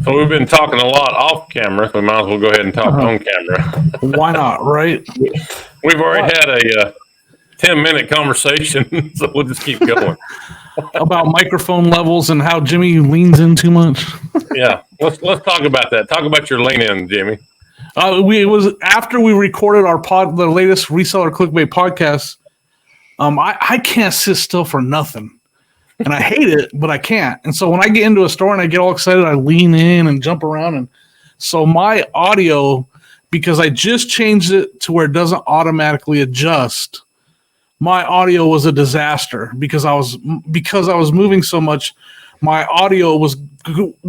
So we've been talking a lot off camera. So we might as well go ahead and talk on camera. Why not, right? We've already had a 10-minute conversation, so we'll just keep going. About microphone levels and how Jimmy leans in too much. Yeah, let's talk about that. Talk about your lean in, Jimmy. It was after we recorded the latest Reseller Clickbait podcast. I can't sit still for nothing. And I hate it, but I can't. And so when I get into a store and I get all excited, I lean in and jump around. And so my audio, because I just changed it to where it doesn't automatically adjust, my audio was a disaster because I was moving so much. My audio was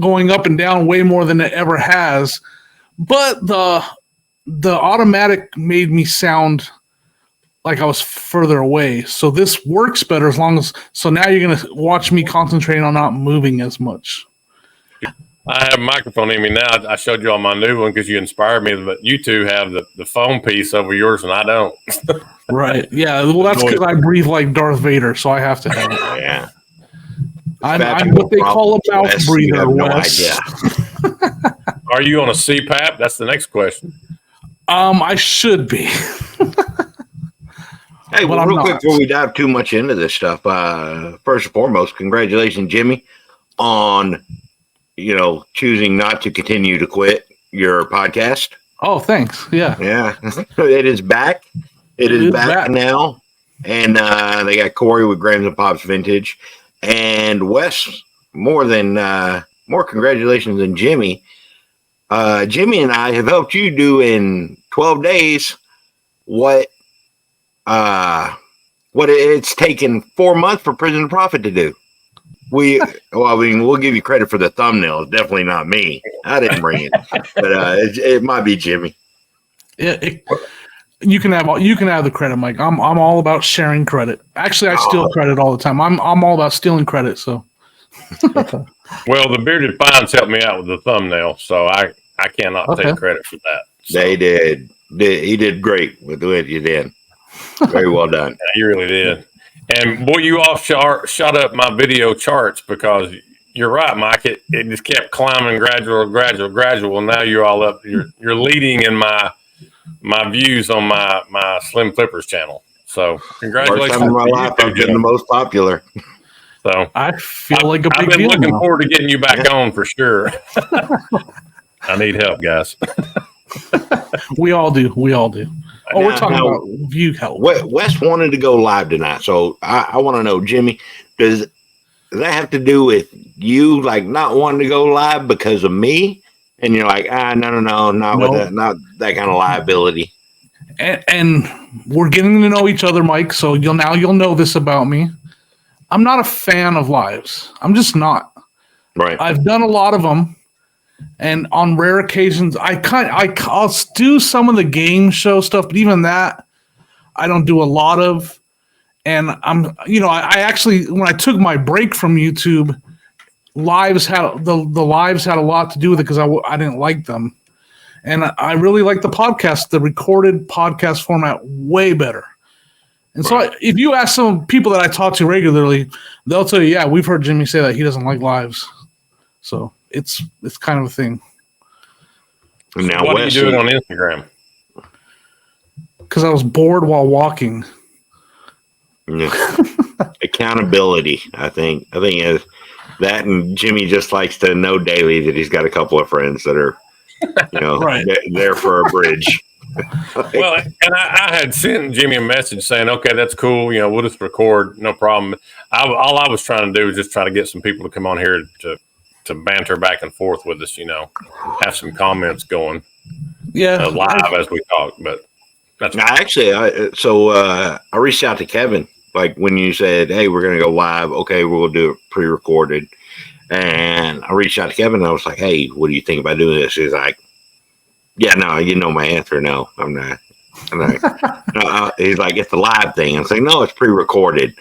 going up and down way more than it ever has. But the automatic made me sound like I was further away. So this works better so now you're going to watch me concentrate on not moving as much. I have a microphone in me now. I showed you on my new one because you inspired me, but you two have the phone piece over yours and I don't. Right. Yeah. Well, that's because I breathe like Darth Vader, so I have to have it. Yeah. I'm what they call a mouth breather, Wes. No idea. Are you on a CPAP? That's the next question. I should be. Hey, well, real quick before we dive too much into this stuff, first and foremost, congratulations, Jimmy, on choosing not to continue to quit your podcast. Oh, thanks. Yeah. Yeah. It is back. It is back now. And they got Corey with Grams and Pops Vintage. And Wes, more congratulations than Jimmy. Jimmy and I have helped you do in 12 days what it's taken 4 months for Prison to Profit to do. We'll give you credit for the thumbnail. It's definitely not me. I didn't bring it, but it might be Jimmy. You can have the credit, Mike. I'm all about sharing credit. Actually, I steal credit all the time. I'm all about stealing credit. So, well, the Bearded Pines helped me out with the thumbnail, so I cannot take credit for that. So. They did. He did great with what you did. Very well done. Yeah, you really did. And boy, you all shot up my video charts because you're right, Mike. It just kept climbing gradual. And now you're all up. You're leading in my views on my Slim Flippers channel. So congratulations. First time in my life I've been the most popular. So I feel like a big I've been deal looking now. forward to getting you back on for sure. I need help, guys. We all do. Oh, we're talking about view help. Wes wanted to go live tonight, so I want to know, Jimmy, does that have to do with you like not wanting to go live because of me? And you're like, no, not with that, not that kind of liability. And we're getting to know each other, Mike. So you'll know this about me. I'm not a fan of lives. I'm just not. Right. I've done a lot of them. And on rare occasions, I'll do some of the game show stuff, but even that, I don't do a lot of. And I actually, when I took my break from YouTube, the lives had a lot to do with it because I didn't like them. And I really like the podcast, the recorded podcast format, way better. And so if you ask some people that I talk to regularly, they'll tell you, yeah, we've heard Jimmy say that he doesn't like lives. So it's kind of a thing. Now, what do you do it on Instagram? Because I was bored while walking. Yeah. Accountability, I think is that, and Jimmy just likes to know daily that he's got a couple of friends that are, there for a bridge. Well, and I had sent Jimmy a message saying, okay, that's cool. We'll just record, no problem. All I was trying to do was just try to get some people to come on here to banter back and forth with us, have some comments going. Yeah. Live as we talk, but that's I reached out to Kevin, like when you said, hey, we're going to go live. Okay, we'll do it pre-recorded. And I reached out to Kevin and I was like, hey, what do you think about doing this? He's like, yeah, no, you know my answer. No, I'm not. No, he's like, it's the live thing. I'm saying, no, it's pre-recorded.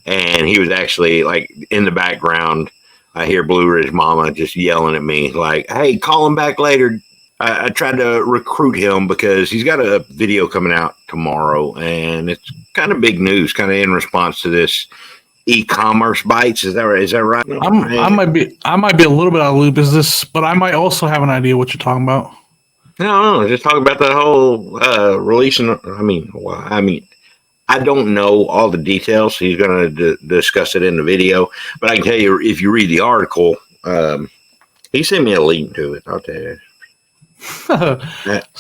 And he was actually like in the background. I hear Blue Ridge Mama just yelling at me like, hey, call him back later. I tried to recruit him because he's got a video coming out tomorrow and it's kind of big news, kind of in response to this e-commerce bites. Is that right? Is that right? I might be a little bit out of the loop. Is this? But I might also have an idea what you're talking about. No, just talking about the whole releasing. I don't know all the details. He's going to discuss it in the video, but I can tell you if you read the article, he sent me a link to it. I'll tell you. I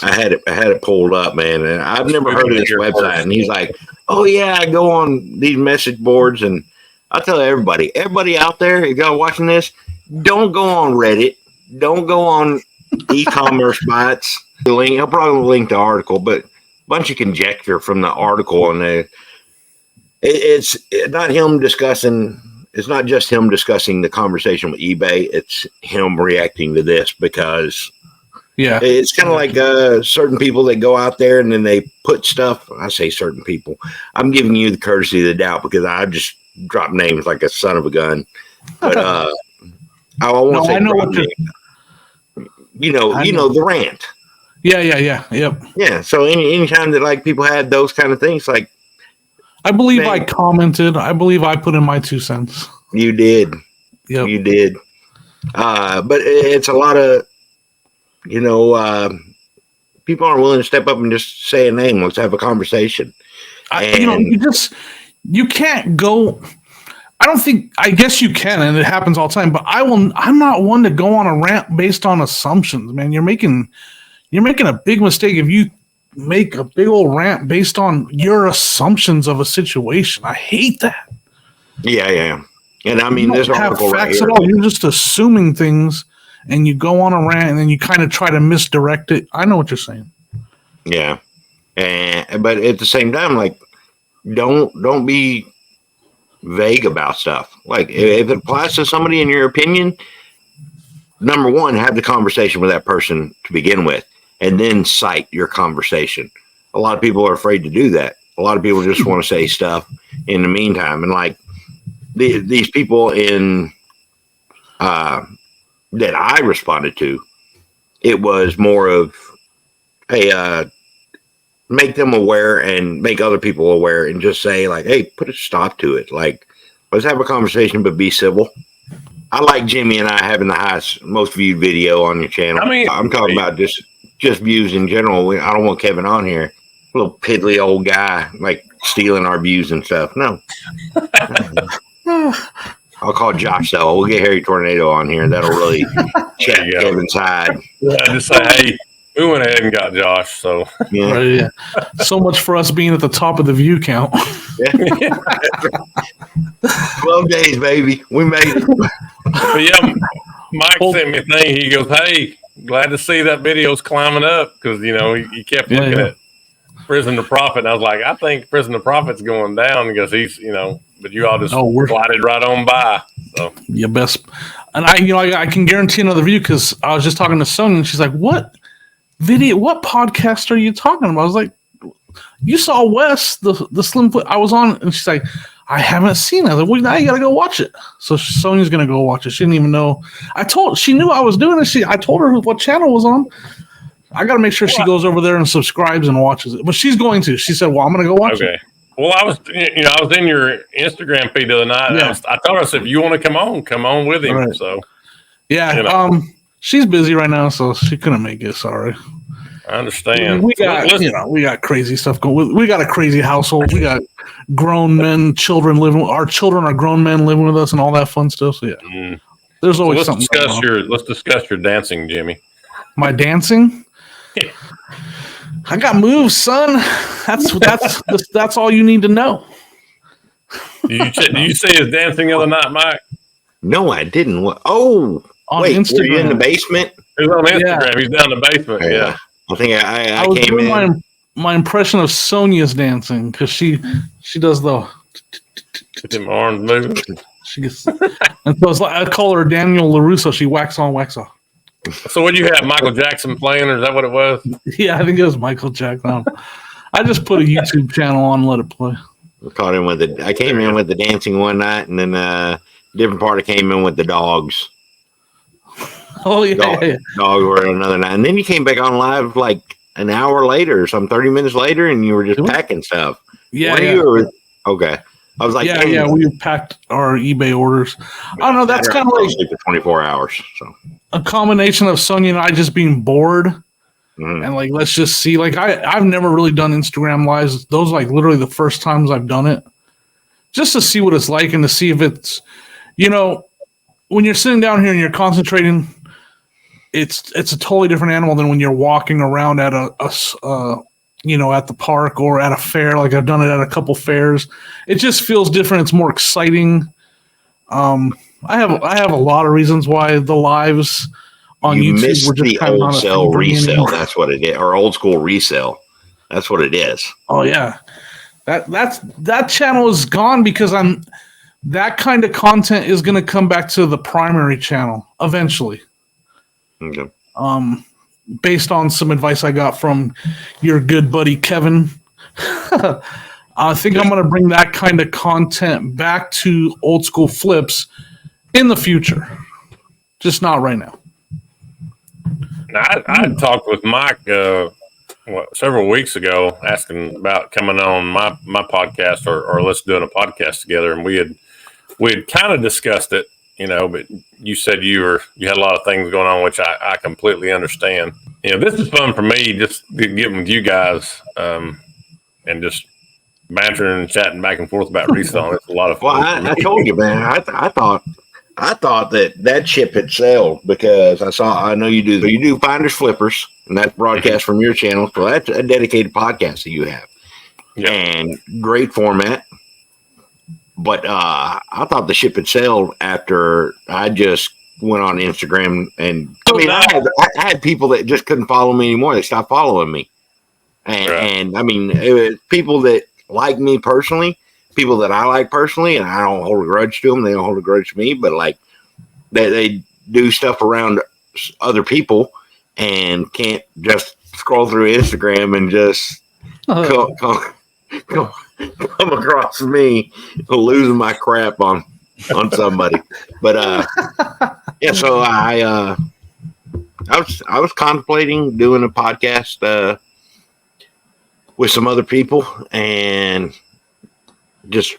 had it pulled up, man, and I've never heard of this website. And he's like, "Oh yeah, I go on these message boards, and I'll tell everybody out there, if y'all watching this, don't go on Reddit, don't go on e-commerce bites. The link, I'll probably link the article, but a bunch of conjecture from the article, and it's not him discussing. It's not just him discussing the conversation with eBay. It's him reacting to this because." Yeah, it's kind of like certain people that go out there and then they put stuff. I say certain people. I'm giving you the courtesy of the doubt because I just drop names like a son of a gun. But I won't say drop names. You know the rant. Yeah, yep. Yeah. So anytime that like people had those kind of things, like I believe I commented. I believe I put in my 2 cents. You did. Yep. You did. But it's a lot of. People aren't willing to step up and just say a name. Let's have a conversation. You can't go. I guess you can, and it happens all the time. But I'm not one to go on a rant based on assumptions, man. You're making a big mistake if you make a big old rant based on your assumptions of a situation. I hate that. Yeah. And I mean, there's article facts right at all. You're just assuming things. And you go on a rant, and then you kind of try to misdirect it. I know what you're saying. Yeah, but at the same time, like, don't be vague about stuff. Like, if it applies to somebody in your opinion, number one, have the conversation with that person to begin with, and then cite your conversation. A lot of people are afraid to do that. A lot of people just want to say stuff in the meantime, and like these people in. That I responded to, it was more of, hey, make them aware and make other people aware and just say like, hey, put a stop to it. Like, let's have a conversation, but be civil. I like Jimmy and I having the most viewed video on your channel. I mean, I'm talking about just views in general. I don't want Kevin on here. Little piddly old guy, like stealing our views and stuff. No. I'll call Josh though. We'll get Harry Tornado on here. That'll really check Kevin's side. Yeah, just say, hey, we went ahead and got Josh. So yeah. So much for us being at the top of the view count. 12 days, baby. We made it. But yeah, Mike sent me a thing. He goes, hey, glad to see that video's climbing up because he kept looking at Prison to Profit, and I was like, I think Prison to Profit's going down because he's but you all just glided right on by. So your best, and I can guarantee another view because I was just talking to Sonia and she's like, what podcast are you talking about? I was like, you saw Wes the Slim Foot I was on, and she's like, I haven't seen it. I was like, well, now you gotta go watch it. So Sonia's gonna go watch it. She didn't even know. She knew I was doing it. I told her what channel was on. I got to make sure she goes over there and subscribes and watches it. But she's going to. She said, well, I'm going to go watch it. Well, I was in your Instagram feed the other night. Yeah. I told her, I said, if you want to come on with him. Right. So, yeah. She's busy right now, so she couldn't make it. Sorry. I understand. We got crazy stuff going. We got a crazy household. We got grown men, children living. Our children are grown men living with us and all that fun stuff. So, yeah. There's always something. Let's discuss your dancing, Jimmy. My dancing? I got moves, son. That's all you need to know. Did you see his dancing the other night, Mike? No, I didn't. On Instagram. Were you in the basement? He was on Instagram. Yeah. He's down in the basement. Yeah. I think I was came in. My impression of Sonia's dancing because she does the. Them arms moving. She gets, and so it's like I call her Daniel LaRusso. She wax on, wax off. So what you have, Michael Jackson playing, or is that what it was? Yeah, I think it was Michael Jackson. I just put a YouTube channel on and let it play. I came in with the dancing one night, and then different part I came in with the dogs. Oh yeah, dogs were another night, and then you came back on live like an hour later or some 30 minutes later, and you were just packing stuff. Yeah, okay. I was like, yeah, we packed our eBay orders. I don't know. That's kind of like for 24 hours. So a combination of Sonya and I just being bored. Mhm. And like, let's just see. Like, I've never really done Instagram lives. Those like literally the first times I've done it, just to see what it's like and to see if it's, when you're sitting down here and you're concentrating, it's a totally different animal than when you're walking around at at the park or at a fair. Like I've done it at a couple fairs. It just feels different. It's more exciting. I have a lot of reasons why the lives on you YouTube missed were just the kind of old not a cell thing for me resell. anymore. That's what it is, or old school resell. That's what it is. Oh yeah, that channel is gone because that kind of content is going to come back to the primary channel eventually. Okay. Based on some advice I got from your good buddy Kevin, I think I'm going to bring that kind of content back to old school flips in the future. Just not right now. Now, I talked with Mike several weeks ago, asking about coming on my podcast or let's doing a podcast together, and we had kind of discussed it, but you said you had a lot of things going on, which I completely understand. This is fun for me, just getting with you guys and just bantering and chatting back and forth about reselling. It's a lot of fun. Well, I told you, man. I thought that ship had sailed because I know you do Finders Flippers, and that's broadcast from your channel. So that's a dedicated podcast that you have, and great format. But I thought the ship had sailed after I just went on Instagram, and I had people that just couldn't follow me anymore. They stopped following me, and I mean, it was people that like me personally, people that I like personally, and I don't hold a grudge to them. They don't hold a grudge to me, but like they do stuff around other people and can't just scroll through Instagram and just come across me losing my crap on somebody. But so I was contemplating doing a podcast with some other people and just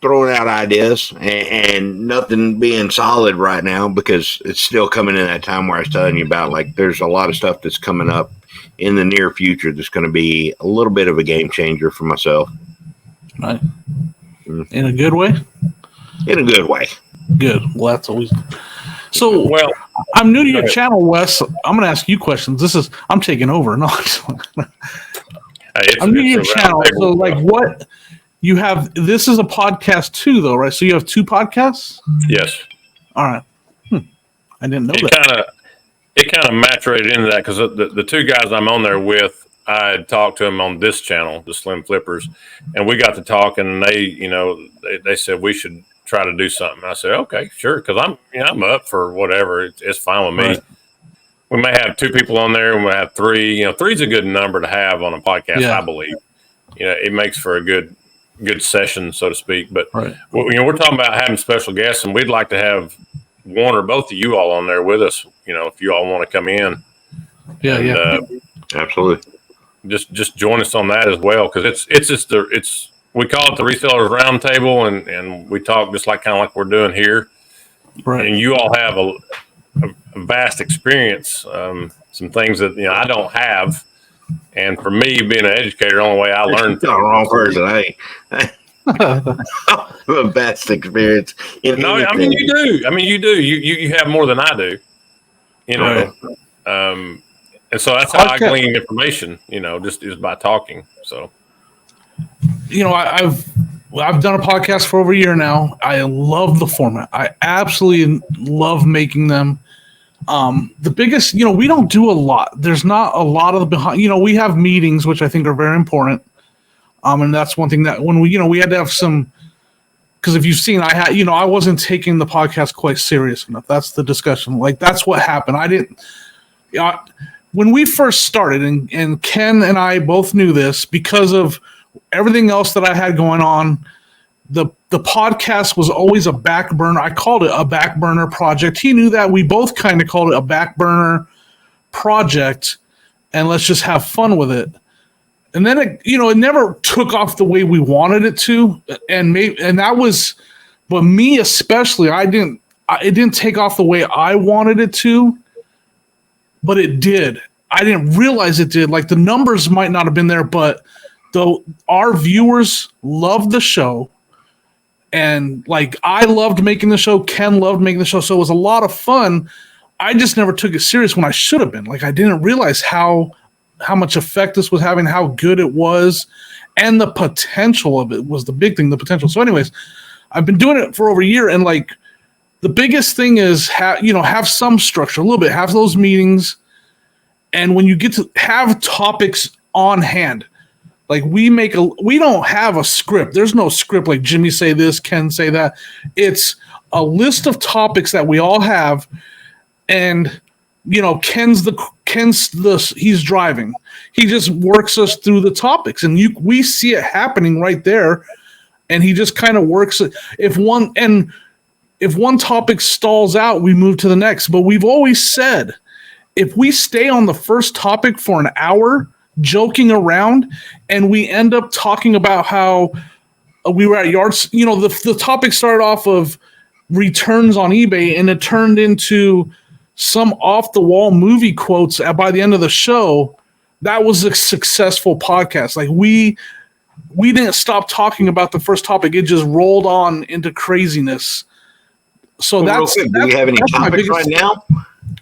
throwing out ideas and nothing being solid right now because it's still coming in that time where I was telling you about. Like, there's a lot of stuff that's coming up in the near future that's going to be a little bit of a game changer for myself. Right. In a good way? In a good way. Good. Well, that's always. So, I'm new to your channel, Wes. I'm going to ask you questions. I'm taking over. No, I'm new to your channel. So, like, what you have? This is a podcast too, though, right? So you have two podcasts? Yes. All right. I didn't know that. It kind of maturated into that because the two guys I'm on there with, I had talked to them on this channel, the Slim Flippers, and we got to talking. And they said we should try to do something. I said, okay, sure, because I'm up for whatever. It's fine with me. Right. We may have two people on there, and we have three. Three's a good number to have on a podcast, I believe. It makes for a good session, so to speak. But we're talking about having special guests, and we'd like to have one or both of you all on there with us. If you all want to come in, absolutely. Just join us on that as well, because it's we call it the Resellers Roundtable, and we talk just kind of like we're doing here. Right. And you all have a vast experience, some things that I don't have. And for me, being an educator, the only way I learned. You're the wrong person. A vast experience. No, I mean you do. You have more than I do. Right. And so that's how I glean information. Just by talking. So. I've done a podcast for over a year now. I love the format. I absolutely love making them. The biggest, we don't do a lot. There's not a lot of the behind. We have meetings, which I think are very important. And that's one thing that when we had to have some, because if you've seen, I wasn't taking the podcast quite serious enough. That's the discussion. Like, that's what happened. I didn't, when we first started, and Ken and I both knew this because of everything else that I had going on, the podcast was always a back burner. I called it a back burner project. He knew that. We both kind of called it a back burner project, and let's just have fun with it. And then it never took off the way we wanted it to, but me especially, it didn't take off the way I wanted it to, but it did. I didn't realize it did. Like the numbers might not have been there, but our viewers loved the show. And like I loved making the show, Ken loved making the show, so it was a lot of fun. I just never took it serious when I should have been. Like I didn't realize how much effect this was having, how good it was, and the potential of it was the big thing, the potential. So anyways, I've been doing it for over a year, and like the biggest thing is have some structure, a little bit, have those meetings, and when you get to have topics on hand. Like we don't have a script. There's no script like Jimmy say this, Ken say that. It's a list of topics that we all have, and Ken's he's driving. He just works us through the topics, and we see it happening right there, and he just kind of works it. If one topic stalls out, we move to the next. But we've always said, if we stay on the first topic for an hour, joking around, and we end up talking about how we were at yards, the topic started off of returns on eBay, and it turned into some off the wall movie quotes by the end of the show. That was a successful podcast. Like we didn't stop talking about the first topic. It just rolled on into craziness. So do we have any topics right now?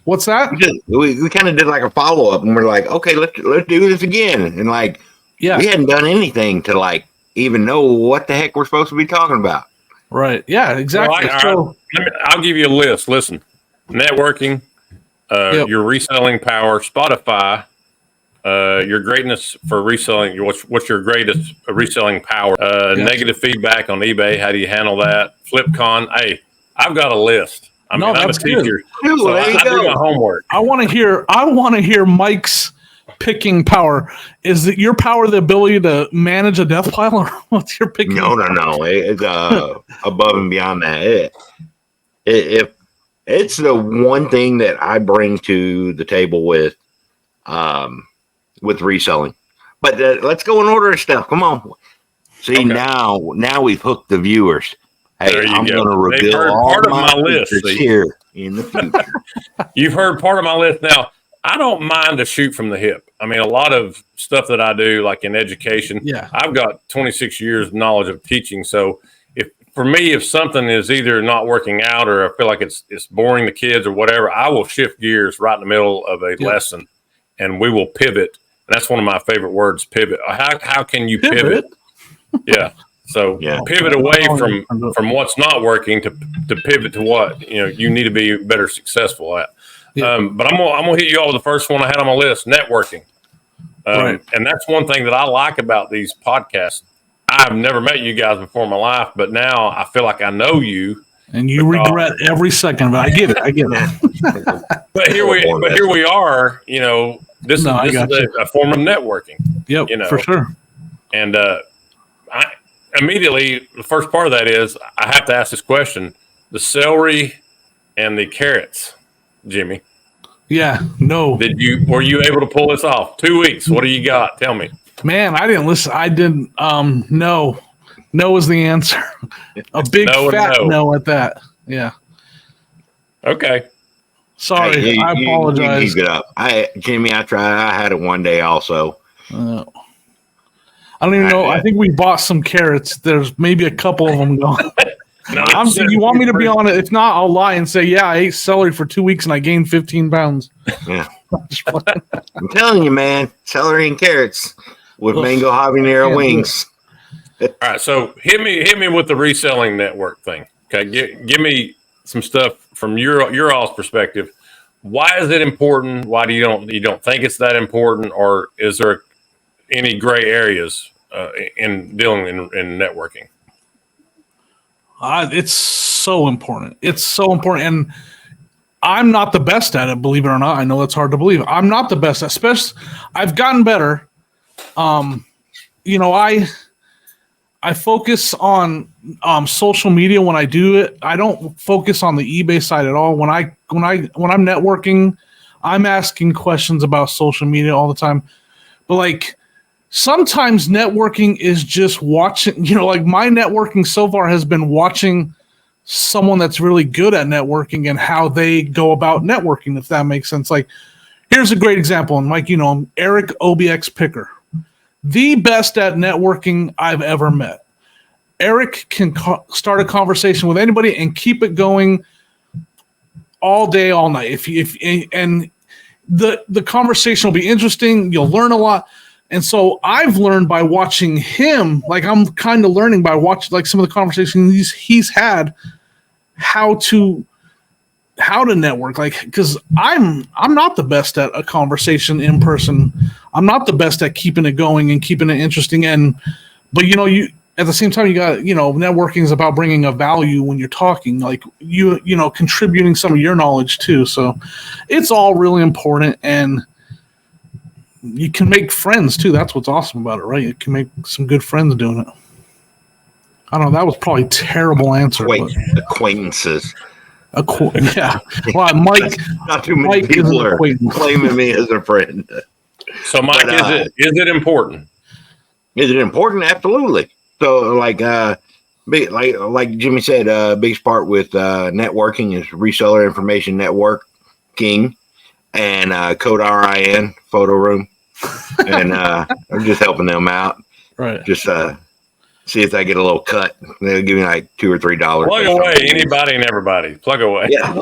What's that? We kind of did like a follow up, and we're like, okay, let's do this again. And like, we hadn't done anything to like even know what the heck we're supposed to be talking about. Right. Yeah, exactly. Well, I'll give you a list. Listen, networking, your reselling power, Spotify, your greatness for reselling. What's your greatest reselling power? Negative feedback on eBay. How do you handle that? FlipCon. Hey, I've got a list. I'm a teacher. So I do my homework. I want to hear Mike's picking power. Is it your power the ability to manage a death pile, or what's your picking? No. It's above and beyond that. If it's the one thing that I bring to the table with reselling. But let's go in order of stuff. Come on. See, okay. Now we've hooked the viewers. Hey, I'm going to reveal all my list here in the future. You've heard part of my list. Now, I don't mind to shoot from the hip. I mean, a lot of stuff that I do, like in education, I've got 26 years knowledge of teaching. So if something is either not working out, or I feel like it's boring the kids or whatever, I will shift gears right in the middle of a lesson, and we will pivot. And that's one of my favorite words, pivot. How can you pivot? Yeah. So pivot away from what's not working to pivot to what you need to be better successful at. Yeah. But I'm gonna hit you all with the first one I had on my list: networking. And that's one thing that I like about these podcasts. I've never met you guys before in my life, but now I feel like I know you. And you regret every second, but I get it. But here we are. This is a form of networking. Yep, for sure. And immediately, the first part of that is I have to ask this question: the celery and the carrots, Jimmy. Yeah, no. Were you able to pull this off? 2 weeks. What do you got? Tell me. Man, I didn't listen. I didn't. No. No is the answer. A big fat no at that. Yeah. Okay. Sorry, I apologize. You keep it up. Jimmy, I tried. I had it one day also. I don't even know. I think we bought some carrots. There's maybe a couple of them gone. You want me to be on it? If not, I'll lie and say, I ate celery for 2 weeks and I gained 15 pounds. Yeah. I'm telling you, man, celery and carrots with mango habanero wings. All right, so hit me with the reselling network thing. Okay, give me some stuff from your all's perspective. Why is it important? Why do you don't think it's that important, or is there any gray areas in dealing in networking? It's so important. It's so important, and I'm not the best at it. Believe it or not, I know that's hard to believe. I'm not the best, especially. I've gotten better. I focus on social media when I do it. I don't focus on the eBay side at all. When I'm networking, I'm asking questions about social media all the time. But sometimes networking is just watching, like my networking so far has been watching someone that's really good at networking and how they go about networking, if that makes sense. Like, here's a great example. And Mike, Eric OBX Picker, the best at networking I've ever met. Eric can start a conversation with anybody and keep it going all day, all night. And the conversation will be interesting. You'll learn a lot. And so I've learned by watching him, like I'm kind of learning by watching like some of the conversations he's had, how to network, like, because I'm not the best at a conversation in person. I'm not the best at keeping it going and keeping it interesting. But you at the same time, you got, networking is about bringing a value when you're talking, like contributing some of your knowledge too. So it's all really important, and you can make friends too. That's what's awesome about it, right? You can make some good friends doing it. I don't know. That was probably a terrible answer. Acquaintances. Yeah. Well, Mike. Not too many people are claiming me as a friend. So, Mike, is it important? Is it important? Absolutely. So, like Jimmy said, biggest part with networking is reseller information networking and code RIN photo room, and I'm just helping them out. Right. Just see if they get a little cut. They'll give me like $2 or $3. Plug away, anybody and everybody. Plug away. Yeah.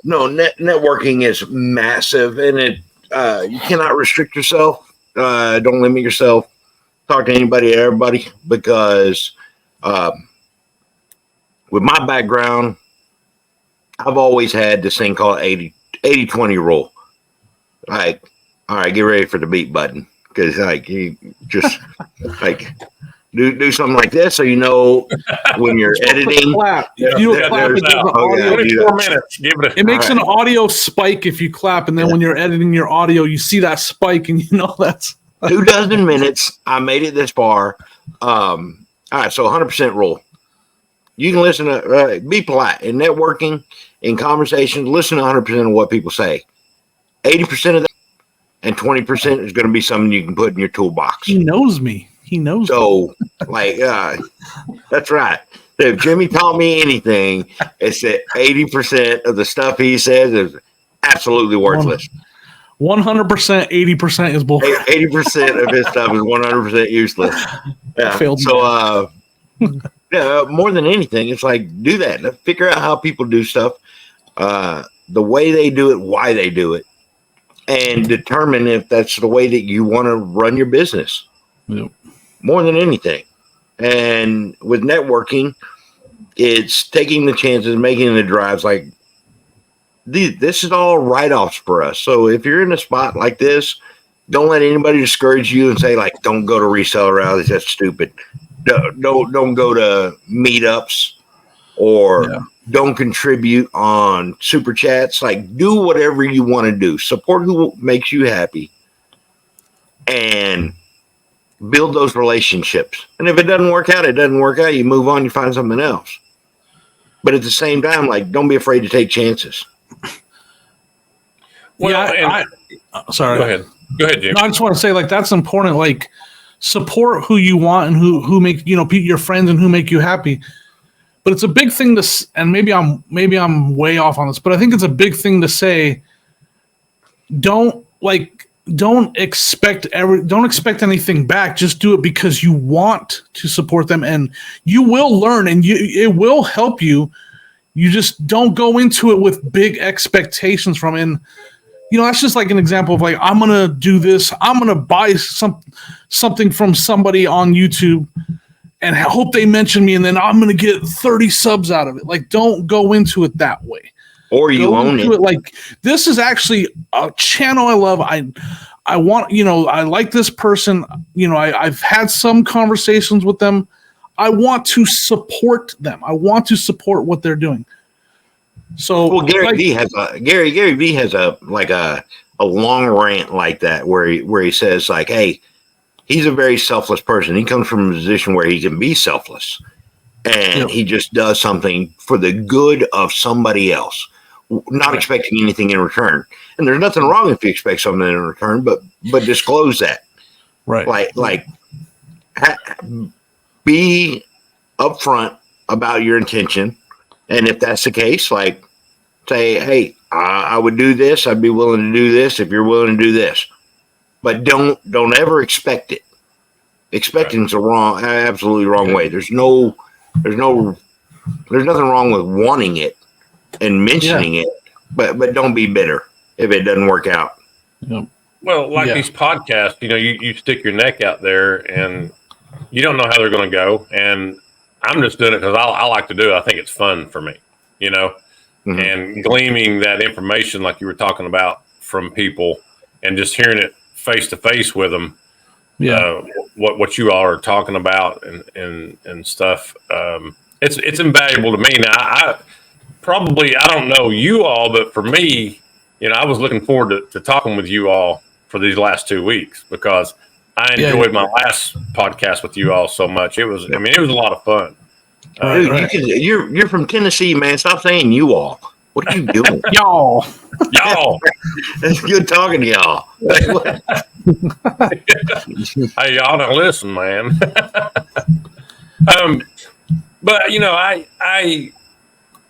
No, networking is massive, and it you cannot restrict yourself. Don't limit yourself. Talk to anybody, everybody, because with my background, I've always had this thing called 80-20 rule. Like, all right, get ready for the beat button, because like you just like do something like this, so when you're editing. You clap. It 24 minutes. Give it. It makes an audio spike if you clap, and then when you're editing your audio, you see that spike, and that's 2 dozen minutes. I made it this far. All right, so 100% rule. You can listen to be polite in networking, in conversations. Listen to 100% of what people say. 80% of that, and 20% is going to be something you can put in your toolbox. He knows me. So, like, that's right. If Jimmy taught me anything, it's that 80% of the stuff he says is absolutely worthless. 100%, 80% is bullshit. 80% of his stuff is 100% useless. Yeah. So, more than anything, it's like, do that. Figure out how people do stuff, the way they do it, why they do it, and determine if that's the way that you want to run your business. Yep. More than anything. And with networking, it's taking the chances, making the drives. Like, this is all write-offs for us. So if you're in a spot like this, don't let anybody discourage you and say, like, don't go to reseller rallies. That's stupid. Don't go to meetups, or don't contribute on super chats. Like, do whatever you want to do. Support who makes you happy, and build those relationships. And if it doesn't work out, it doesn't work out. You move on, you find something else. But at the same time, like, don't be afraid to take chances. Well, sorry. Go ahead, Jim. No, I just want to say, like, that's important. Like, support who you want and who make your friends and who make you happy. But it's a big thing to, and maybe I'm way off on this, but I think it's a big thing to say. Don't expect anything back. Just do it because you want to support them, and you will learn, and it will help you. You just don't go into it with big expectations from it. And that's just like an example of, like, I'm gonna do this. I'm gonna buy something from somebody on YouTube, and I hope they mention me, and then I'm gonna get 30 subs out of it. Like, don't go into it that way. Or you own it. Like, this is actually a channel I love. I want, I like this person. I've had some conversations with them. I want to support them. I want to support what they're doing. So, well, Gary V has a long rant like that where he says, like, hey, he's a very selfless person. He comes from a position where he can be selfless, and he just does something for the good of somebody else, not expecting anything in return. And there's nothing wrong if you expect something in return, but disclose that. Right. Be upfront about your intention, and if that's the case, like say, hey, I would do this. I'd be willing to do this if you're willing to do this, but don't ever expect it. Expecting's the absolutely wrong way. There's nothing wrong with wanting it and mentioning it, but don't be bitter if it doesn't work out. Yep. Well, like these podcasts, you stick your neck out there and you don't know how they're going to go. And I'm just doing it because I like to do it. I think it's fun for me, and gleaming that information like you were talking about from people and just hearing it face to face with them. What you all are talking about and stuff. It's invaluable to me. Now, I don't know you all, but for me, I was looking forward to talking with you all for these last 2 weeks because I enjoyed my last podcast with you all so much. It was a lot of fun. Dude, you're from Tennessee, man. Stop saying you all. What are you doing? Y'all. It's good talking to y'all. Hey, y'all don't listen, man. But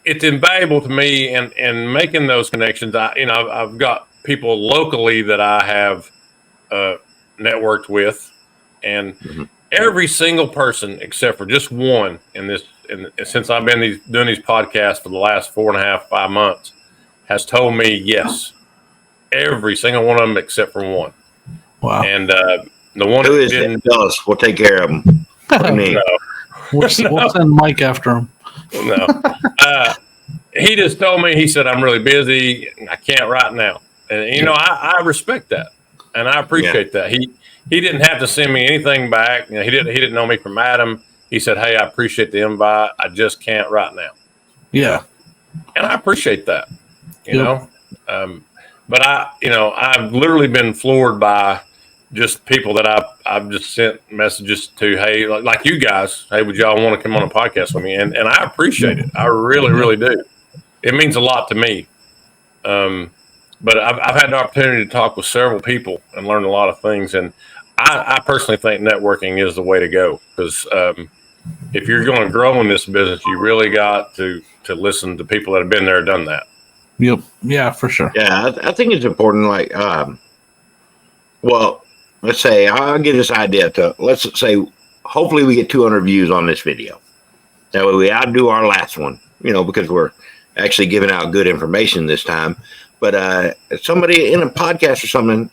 it's invaluable to me and making those connections. I've got people locally that I have networked with, and every single person except for just one since I've been doing these podcasts for the last 4.5, 5 months has told me yes. Every single one of them except for one. Wow. And the one who is it? Tell us. We'll take care of them. We'll send Mike after him. No. He just told me, he said, I'm really busy. I can't right now. And, I respect that. And I appreciate that. He didn't have to send me anything back. He didn't know me from Adam. He said, hey, I appreciate the invite. I just can't right now. Yeah. And I appreciate that, you know. But I've literally been floored by just people that I've just sent messages to, hey, like you guys, hey, would y'all want to come on a podcast with me? And I appreciate it. I really, really do. It means a lot to me. But I've had the opportunity to talk with several people and learn a lot of things. And I personally think networking is the way to go because if you're going to grow in this business, you really got to listen to people that have been there and done that. Yep. Yeah, for sure. Yeah, I think it's important. Like, let's say I'll get this idea to, let's say, hopefully we get 200 views on this video. That way we outdo our last one, because we're actually giving out good information this time. But somebody in a podcast or something,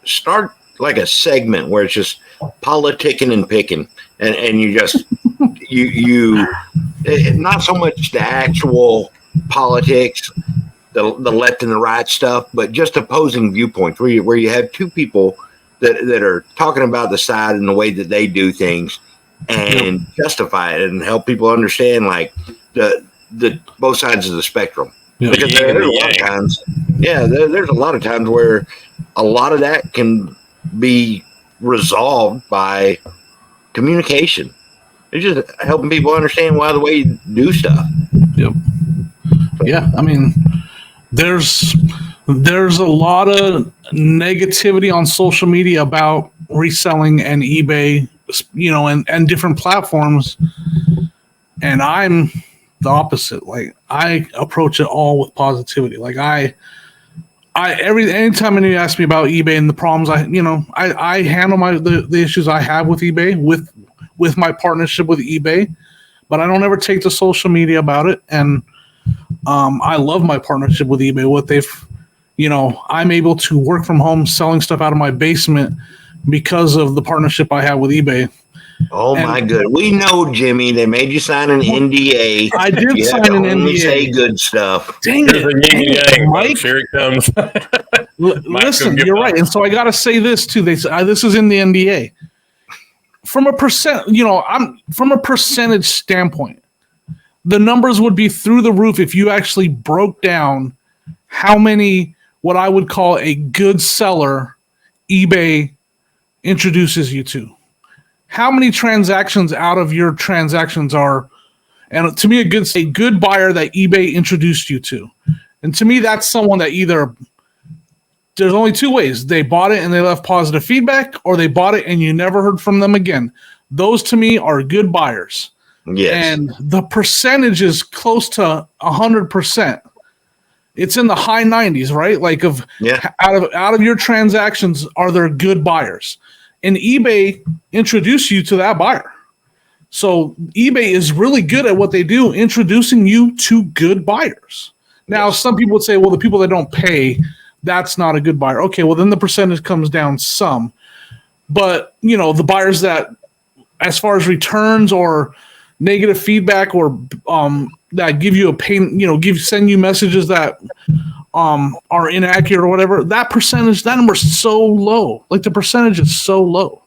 start like a segment where it's just politicking and picking. And you just, you not so much the actual politics, the left and the right stuff, but just opposing viewpoints where you have two people that are talking about the side and the way that they do things and justify it and help people understand like the both sides of the spectrum. Because there's a lot of times, there's a lot of times where a lot of that can be resolved by communication. It's just helping people understand why the way you do stuff. Yep. Yeah, I mean, there's a lot of negativity on social media about reselling and eBay, and different platforms. And I'm the opposite. Like I approach it all with positivity. Like anytime anybody asks me about eBay and the problems, I handle the issues I have with eBay with my partnership with eBay, but I don't ever take to social media about it. And I love my partnership with eBay. What they've, I'm able to work from home selling stuff out of my basement because of the partnership I have with eBay. Oh my good! We know, Jimmy. They made you sign an NDA. I did sign an NDA. Say good stuff. Dang it, Mike! Here it comes. Listen, you're right, and so I got to say this too. This is in the NDA. From a percentage standpoint, the numbers would be through the roof if you actually broke down how many what I would call a good seller eBay introduces you to. How many transactions out of your transactions are, and to me, a good buyer that eBay introduced you to. And to me, that's someone that either there's only two ways. They bought it and they left positive feedback, or they bought it and you never heard from them again. Those to me are good buyers. Yes. And the percentage is close to 100%. It's in the high 90s, right? Like out of your transactions, are there good buyers? And eBay introduced you to that buyer. So eBay is really good at what they do, introducing you to good buyers. Now, some people would say, well, the people that don't pay, that's not a good buyer. Okay, well, then the percentage comes down some. But, the buyers that, as far as returns or negative feedback or that give you a pain, send you messages that are inaccurate or whatever, that number is so low. Like, the percentage is so low.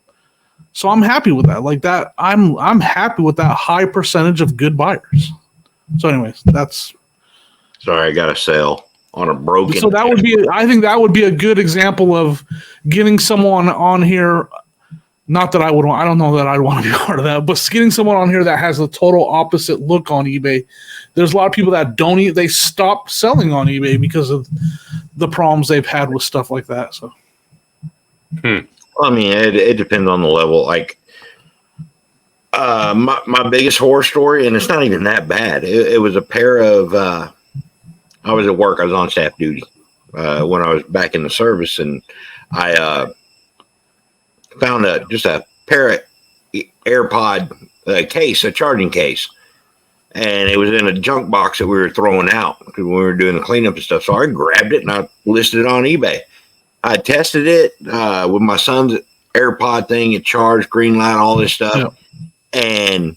So I'm happy with that. Like that, I'm happy with that high percentage of good buyers. So anyways, that's... Sorry, I got to sell on a broken... So I think that would be a good example of getting someone on here. Not that I don't know that I'd want to be part of that, but getting someone on here that has the total opposite look on eBay. There's a lot of people that they stop selling on eBay because of the problems they've had with stuff like that. So, I mean, it depends on the level. Like, my biggest horror story, and it's not even that bad. It was a pair of, I was at work. I was on staff duty when I was back in the service, and I found just a pair of AirPod case, a charging case, and it was in a junk box that we were throwing out because we were doing the cleanup and stuff. So I grabbed it and I listed it on eBay. I tested it with my son's AirPod thing. It charged, green light, all this stuff, and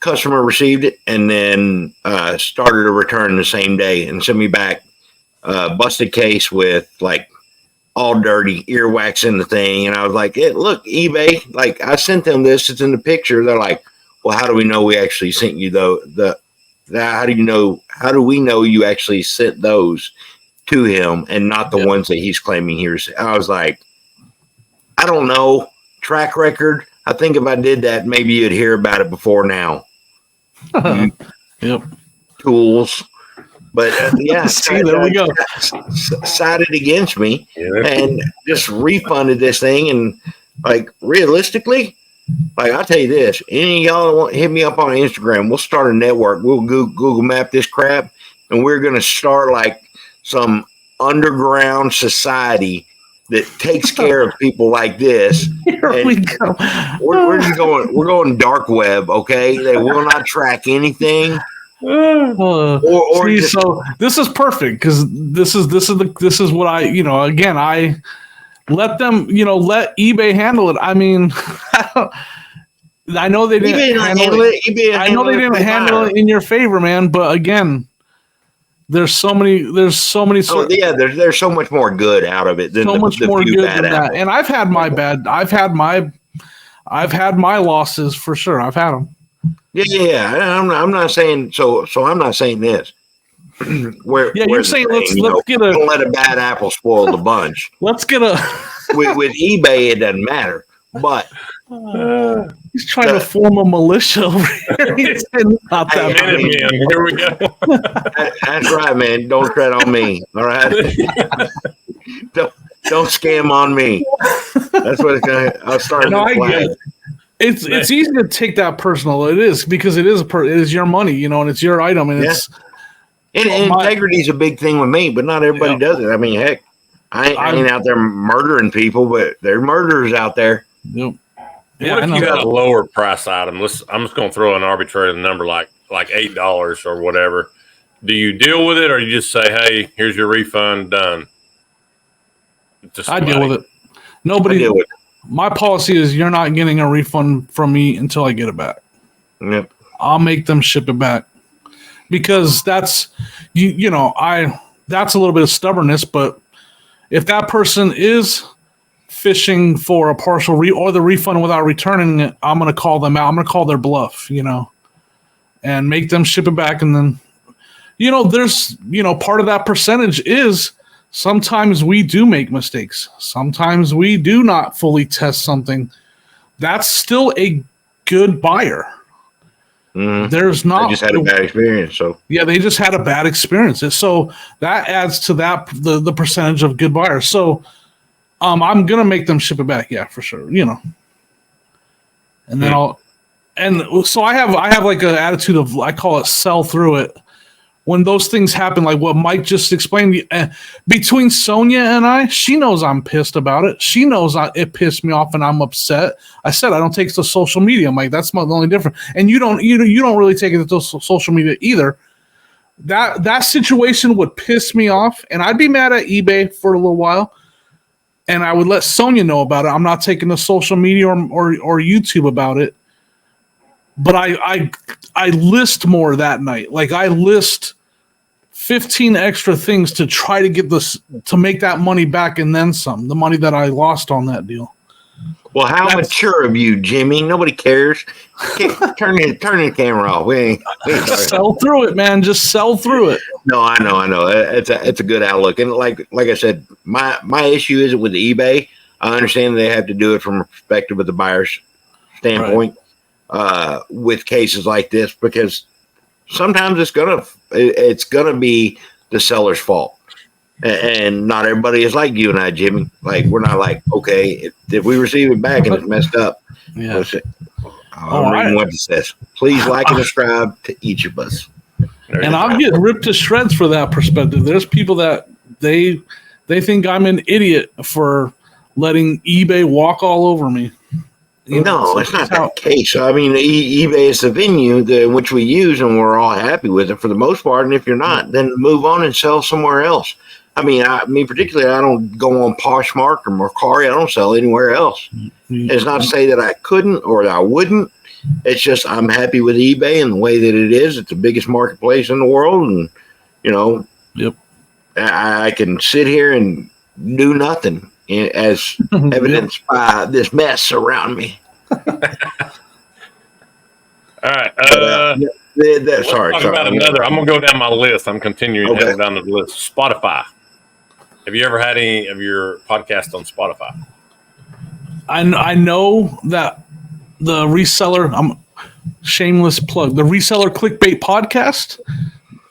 customer received it and then started a return the same day and sent me back busted case with like all dirty, earwax in the thing. And I was like, hey, look, eBay, like I sent them this, it's in the picture. They're like, well, how do we know we actually sent you how do we know you actually sent those to him and not the ones that he's claiming he received? I was like, I don't know. Track record. I think if I did that, maybe you'd hear about it before now. Yep. Tools. But see, there we go. Sided against me and just refunded this thing. And like realistically, like I'll tell you this: any of y'all want hit me up on Instagram. We'll start a network. We'll Google map this crap, and we're gonna start like some underground society that takes care of people like this. Here we go. We're just going. We're going dark web. Okay, they will not track anything. So this is perfect because this is what I again I let them let eBay handle it. I mean, I know they didn't handle it. I know they didn't handle it in your favor, man. But again, there's so many. There's so much more good out of it than so much more good than that. Apples. And I've had my bad. I've had my losses for sure. I've had them. Yeah. I'm not saying so. I'm not saying this. You're saying let's get don't let a bad apple spoil the bunch. Let's get a with eBay. It doesn't matter, but he's trying to form a militia over here. He's not that man. Here we go. That's right, man. Don't tread on me. All right. don't scam on me. That's what it's gonna. I'll start. No, I get it. It's easy to take that personal. It is because it is your money, and it's your item, and it's. And integrity is a big thing with me, but not everybody does it. I mean, heck, I ain't out there murdering people, but there are murderers out there. Yep. Yeah, what if you got a lower price item? I'm just going to throw an arbitrary number like $8 or whatever. Do you deal with it, or you just say, "Hey, here's your refund, done"? I deal with it. Nobody. Deal with it. My policy is you're not getting a refund from me until I get it back. Yep. I'll make them ship it back because that's that's a little bit of stubbornness. But if that person is fishing for a partial or the refund without returning it, I'm going to call them out. I'm going to call their bluff, and make them ship it back. And then, there's, part of that percentage is sometimes we do make mistakes. Sometimes we do not fully test something. That's still a good buyer. There's not. They just had a bad experience. So yeah, they just had a bad experience. So that adds to that the percentage of good buyers. So I'm gonna make them ship it back. Yeah, for sure. You know, and then so I have like an attitude of, I call it sell through it. When those things happen, like what Mike just explained, between Sonia and I, she knows I'm pissed about it. She knows it pissed me off and I'm upset. I said I don't take it to social media, Mike. That's the only difference. And you don't really take it to social media either. That situation would piss me off, and I'd be mad at eBay for a little while. And I would let Sonia know about it. I'm not taking to social media or YouTube about it. But I list more that night. Like I list 15 extra things to try to get to make that money back and then some. The money that I lost on that deal. Well, how mature of you, Jimmy? Nobody cares. Turn the camera off. We ain't sell through it, man. Just sell through it. No, I know. It's a good outlook. And like I said, my issue isn't with eBay. I understand they have to do it from a perspective of the buyer's standpoint. Right. With cases like this, because sometimes it's gonna be the seller's fault, and not everybody is like you and I, Jimmy. Like we're not like, okay, if we receive it back and it's messed up, I'm reading what it says. Please like and subscribe to each of us. And I'll get ripped to shreds for that perspective. There's people that they think I'm an idiot for letting eBay walk all over me. No, it's not that case. I mean, eBay is the venue which we use, and we're all happy with it for the most part. And if you're not, then move on and sell somewhere else. I mean, particularly, I don't go on Poshmark or Mercari. I don't sell anywhere else. It's not to say that I couldn't or that I wouldn't. It's just I'm happy with eBay and the way that it is. It's the biggest marketplace in the world, and yep. I can sit here and do nothing, as evidenced by this mess around me. All right. Sorry. About another. I'm gonna go down my list. I'm continuing to go down the list. Spotify. Have you ever had any of your podcasts on Spotify? I know that the reseller. Shameless plug. The Reseller Clickbait podcast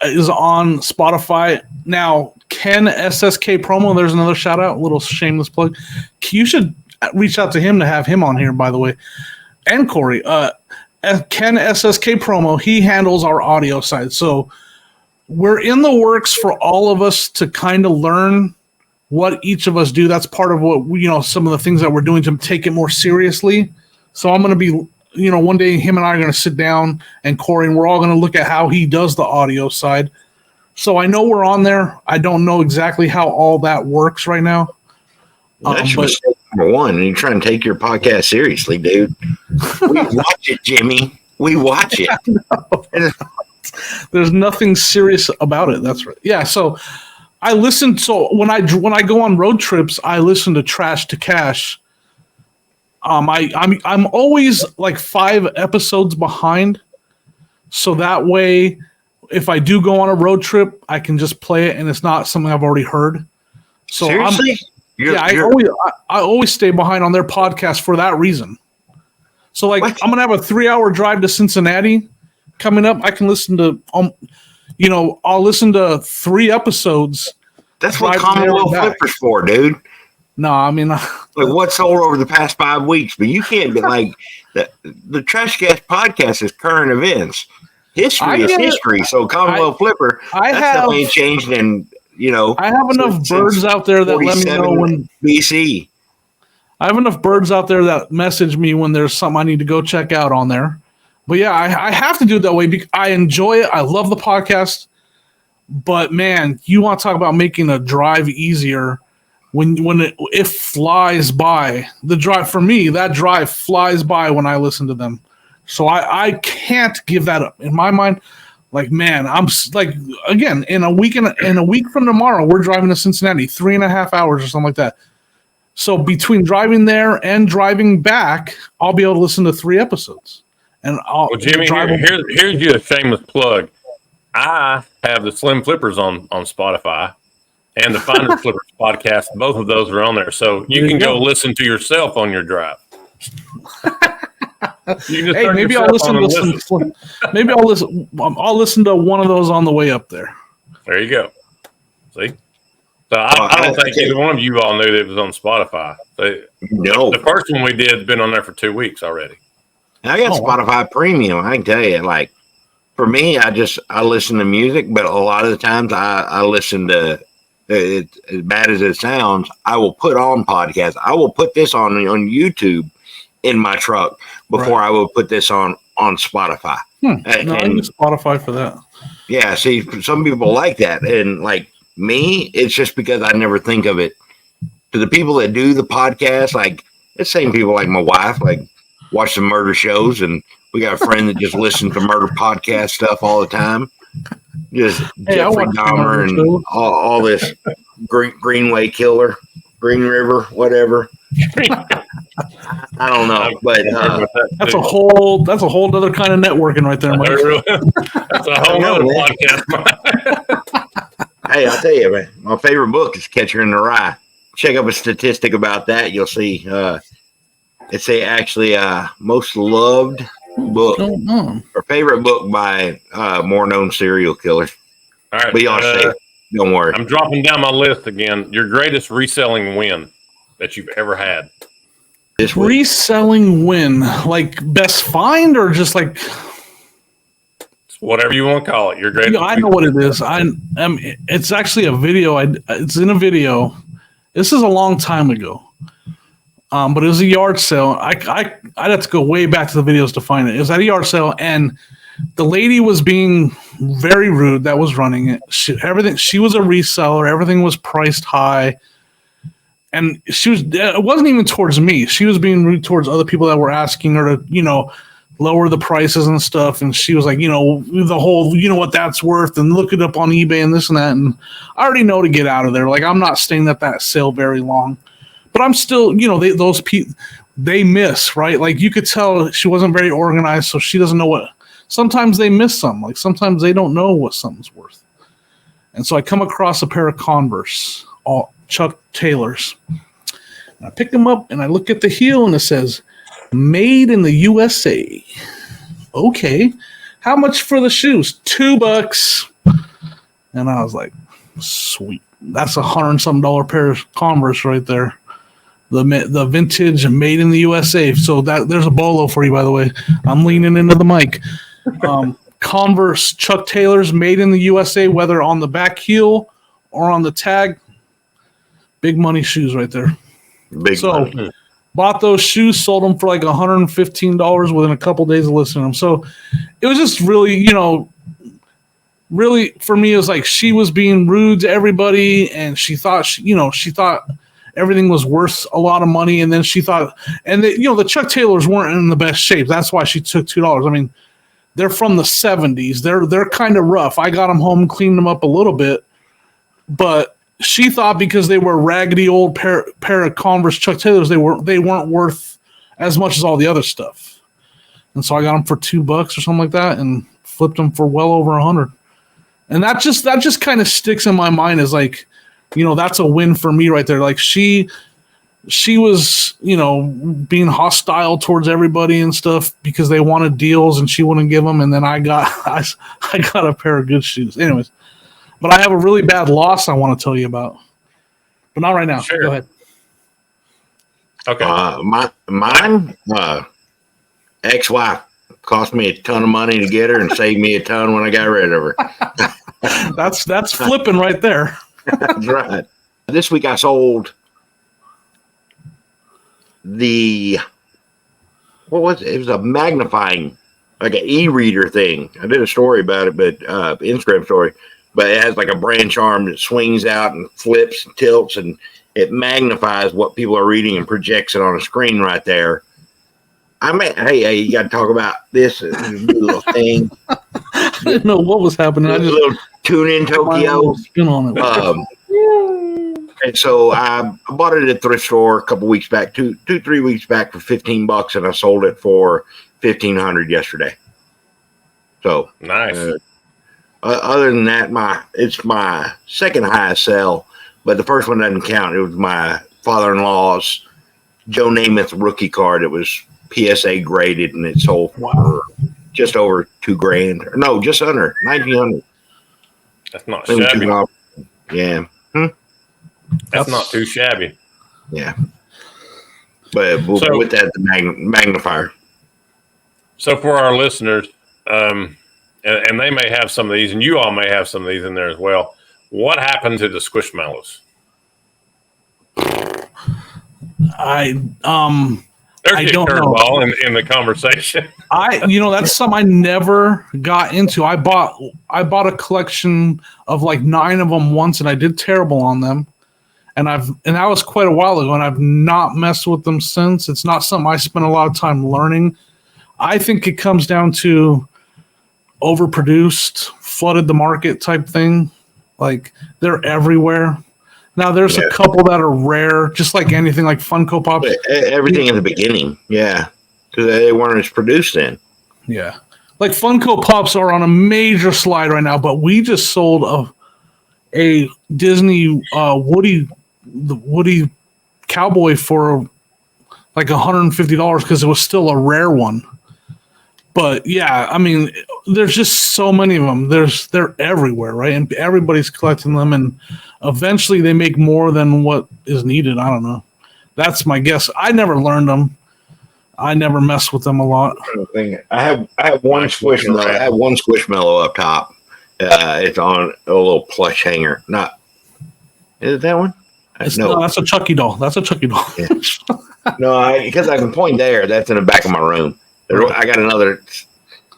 is on Spotify now. Ken SSK Promo. There's another shout out. Little shameless plug. You should reach out to him to have him on here, by the way. And Corey. Ken SSK Promo. He handles our audio side. So we're in the works for all of us to kind of learn what each of us do. That's part of what some of the things that we're doing to take it more seriously. So I'm going to be, one day him and I are going to sit down, and Corey, and we're all going to look at how he does the audio side. So I know we're on there. I don't know exactly how all that works right now. That's mistake number one. And you're trying to take your podcast seriously, dude. We watch it, Jimmy. We watch it. There's nothing serious about it. That's right. Yeah. So I listen. So when I go on road trips, I listen to Trash to Cash. I'm always like 5 episodes behind, so that way, if I do go on a road trip, I can just play it, and it's not something I've already heard. So seriously, I always stay behind on their podcast for that reason. So like, what? I'm gonna have a 3-hour drive to Cincinnati coming up. I can listen to I'll listen to 3 episodes. That's what Commonwealth Flipper's for, dude. No, I mean, like what's sold over the past 5 weeks, but you can't be like the Trash Cast podcast is current events. History is history. So Commonwealth Flipper, that ain't changed in I have enough birds out there that let me know when BC. I have enough birds out there that message me when there's something I need to go check out on there. But yeah, I have to do it that way because I enjoy it. I love the podcast. But man, you want to talk about making a drive easier when it flies by. The drive for me, that drive flies by when I listen to them. So I can't give that up. In my mind, like, man, I'm like, again, in a week from tomorrow, we're driving to Cincinnati, 3.5 hours or something like that. So between driving there and driving back, I'll be able to listen to 3 episodes. And Jimmy, here's your shameless plug. I have the Slim Flippers on Spotify and the Finder Flippers podcast. Both of those are on there. So you can go listen to yourself on your drive. You can just Hey, turn maybe your I'll cell phone listen and to some. Maybe I'll listen. I'll listen to one of those on the way up there. There you go. See? So Well, I don't I think tell either you, one of you all knew that it was on Spotify. no. The first one we did has been on there for 2 weeks already. I got Oh, wow. Spotify Premium. I can tell you, like for me, I listen to music, but a lot of the times I listen to. It, as bad as it sounds, I will put on podcasts. I will put this on YouTube in my truck before Right. I will put this on Spotify. No, I And use Spotify for that. yeah, see, some people like that, and like me, it's just because I never think of it. To the people that do the podcast, like it's same people like my wife, like watch the murder shows, and we got a friend that just listens to murder podcast stuff all the time. Just Hey, I Jeffrey watch the murder Dahmer and show. all this Greenway Killer, Green River, whatever. I don't know, but That's a whole other kind of networking right there, Mike. That's a whole I know, other man. podcast. Hey, I'll tell you, man, my favorite book is Catcher in the Rye. Check up a statistic about that. You'll see it's actually most loved book What's going on? or favorite book by more known serial killers. All right. But y'all safe. Don't worry. I'm dropping down my list again. Your greatest reselling win that you've ever had. This week. Reselling win, like best find or just like Whatever you want to call it. Your greatest. I know what it is. It's actually a video. It's in a video. This is a long time ago. But it was a yard sale. I'd have to go way back to the videos to find it. It was at a yard sale, and the lady was being very rude that was running it. She was a reseller. Everything was priced high. And it wasn't even towards me. She was being rude towards other people that were asking her to, lower the prices and stuff. And she was like, the whole, what that's worth, and look it up on eBay and this and that. And I already know to get out of there. Like, I'm not staying at that sale very long, but I'm still, those people, they miss, right? Like, you could tell she wasn't very organized. So she doesn't know sometimes they miss some, like sometimes they don't know what something's worth. And so I come across a pair of Converse, all Chuck Taylors. And I pick them up and I look at the heel and it says, "Made in the USA." Okay. How much for the shoes? $2. And I was like, sweet. That's $100 and some pair of Converse right there. The vintage made in the USA. So there's a bolo for you, by the way. I'm leaning into the mic. Converse Chuck Taylors made in the USA, whether on the back heel or on the tag. Big money shoes right there. Big money. Bought those shoes, sold them for like $115 within a couple days of listening to them. So it was just really, really for me, it was like she was being rude to everybody, and she thought, she thought everything was worth a lot of money, and then she thought, and the Chuck Taylors weren't in the best shape. That's why she took $2. I mean, they're from the 70s. They're kind of rough. I got them home, cleaned them up a little bit, but she thought because they were a raggedy old pair of Converse Chuck Taylors, they weren't worth as much as all the other stuff. And so I got them for $2 or something like that, and flipped them for well over 100. And that just kind of sticks in my mind as like, that's a win for me right there. Like she was, being hostile towards everybody and stuff because they wanted deals and she wouldn't give them. And then I got a pair of good shoes. Anyways. But I have a really bad loss I want to tell you about. But not right now. Sure. Go ahead. Okay. Mine, ex-wife cost me a ton of money to get her and saved me a ton when I got rid of her. That's flipping right there. That's right. This week I sold what was it? It was a magnifying, like an e-reader thing. I did a story about it, but Instagram story. But it has like a branch arm that swings out and flips and tilts, and it magnifies what people are reading and projects it on a screen right there. Hey, you got to talk about this little thing. I didn't know what was happening. I just little tune in Tokyo. Spin on it. And so I bought it at a thrift store a couple weeks back, 3 weeks back for $15, and I sold it for $1,500 yesterday. So Nice. Other than that, it's my second highest sell, but the first one doesn't count. It was my father-in-law's Joe Namath rookie card. It was PSA graded, and it sold for just over $2,000. No, just under 1,900. That's not shabby. Yeah. That's not too shabby. Yeah. But with that, the magnifier. So for our listeners, and they may have some of these, and you all may have some of these in there as well. What happened to the Squishmallows? I don't know. In the conversation. That's something I never got into. I bought a collection of like 9 of them once, and I did terrible on them. And that was quite a while ago, and I've not messed with them since. It's not something I spent a lot of time learning. I think it comes down to overproduced, flooded the market type thing. Like, they're everywhere. Now, there's a couple that are rare, just like anything, like Funko Pops. Everything in the beginning, because they weren't as produced then. Yeah. Like, Funko Pops are on a major slide right now, but we just sold a Disney Woody cowboy for like $150 because it was still a rare one. But yeah, I mean, there's just so many of them. They're everywhere, right? And everybody's collecting them, and eventually they make more than what is needed. I don't know. That's my guess. I never learned them. I never messed with them a lot. I have one Squishmallow. I have one Squishmallow up top. It's on a little plush hanger. Is it that one? No, that's a Chucky doll. That's a Chucky doll. Yeah. No, because I can point there. That's in the back of my room. I got another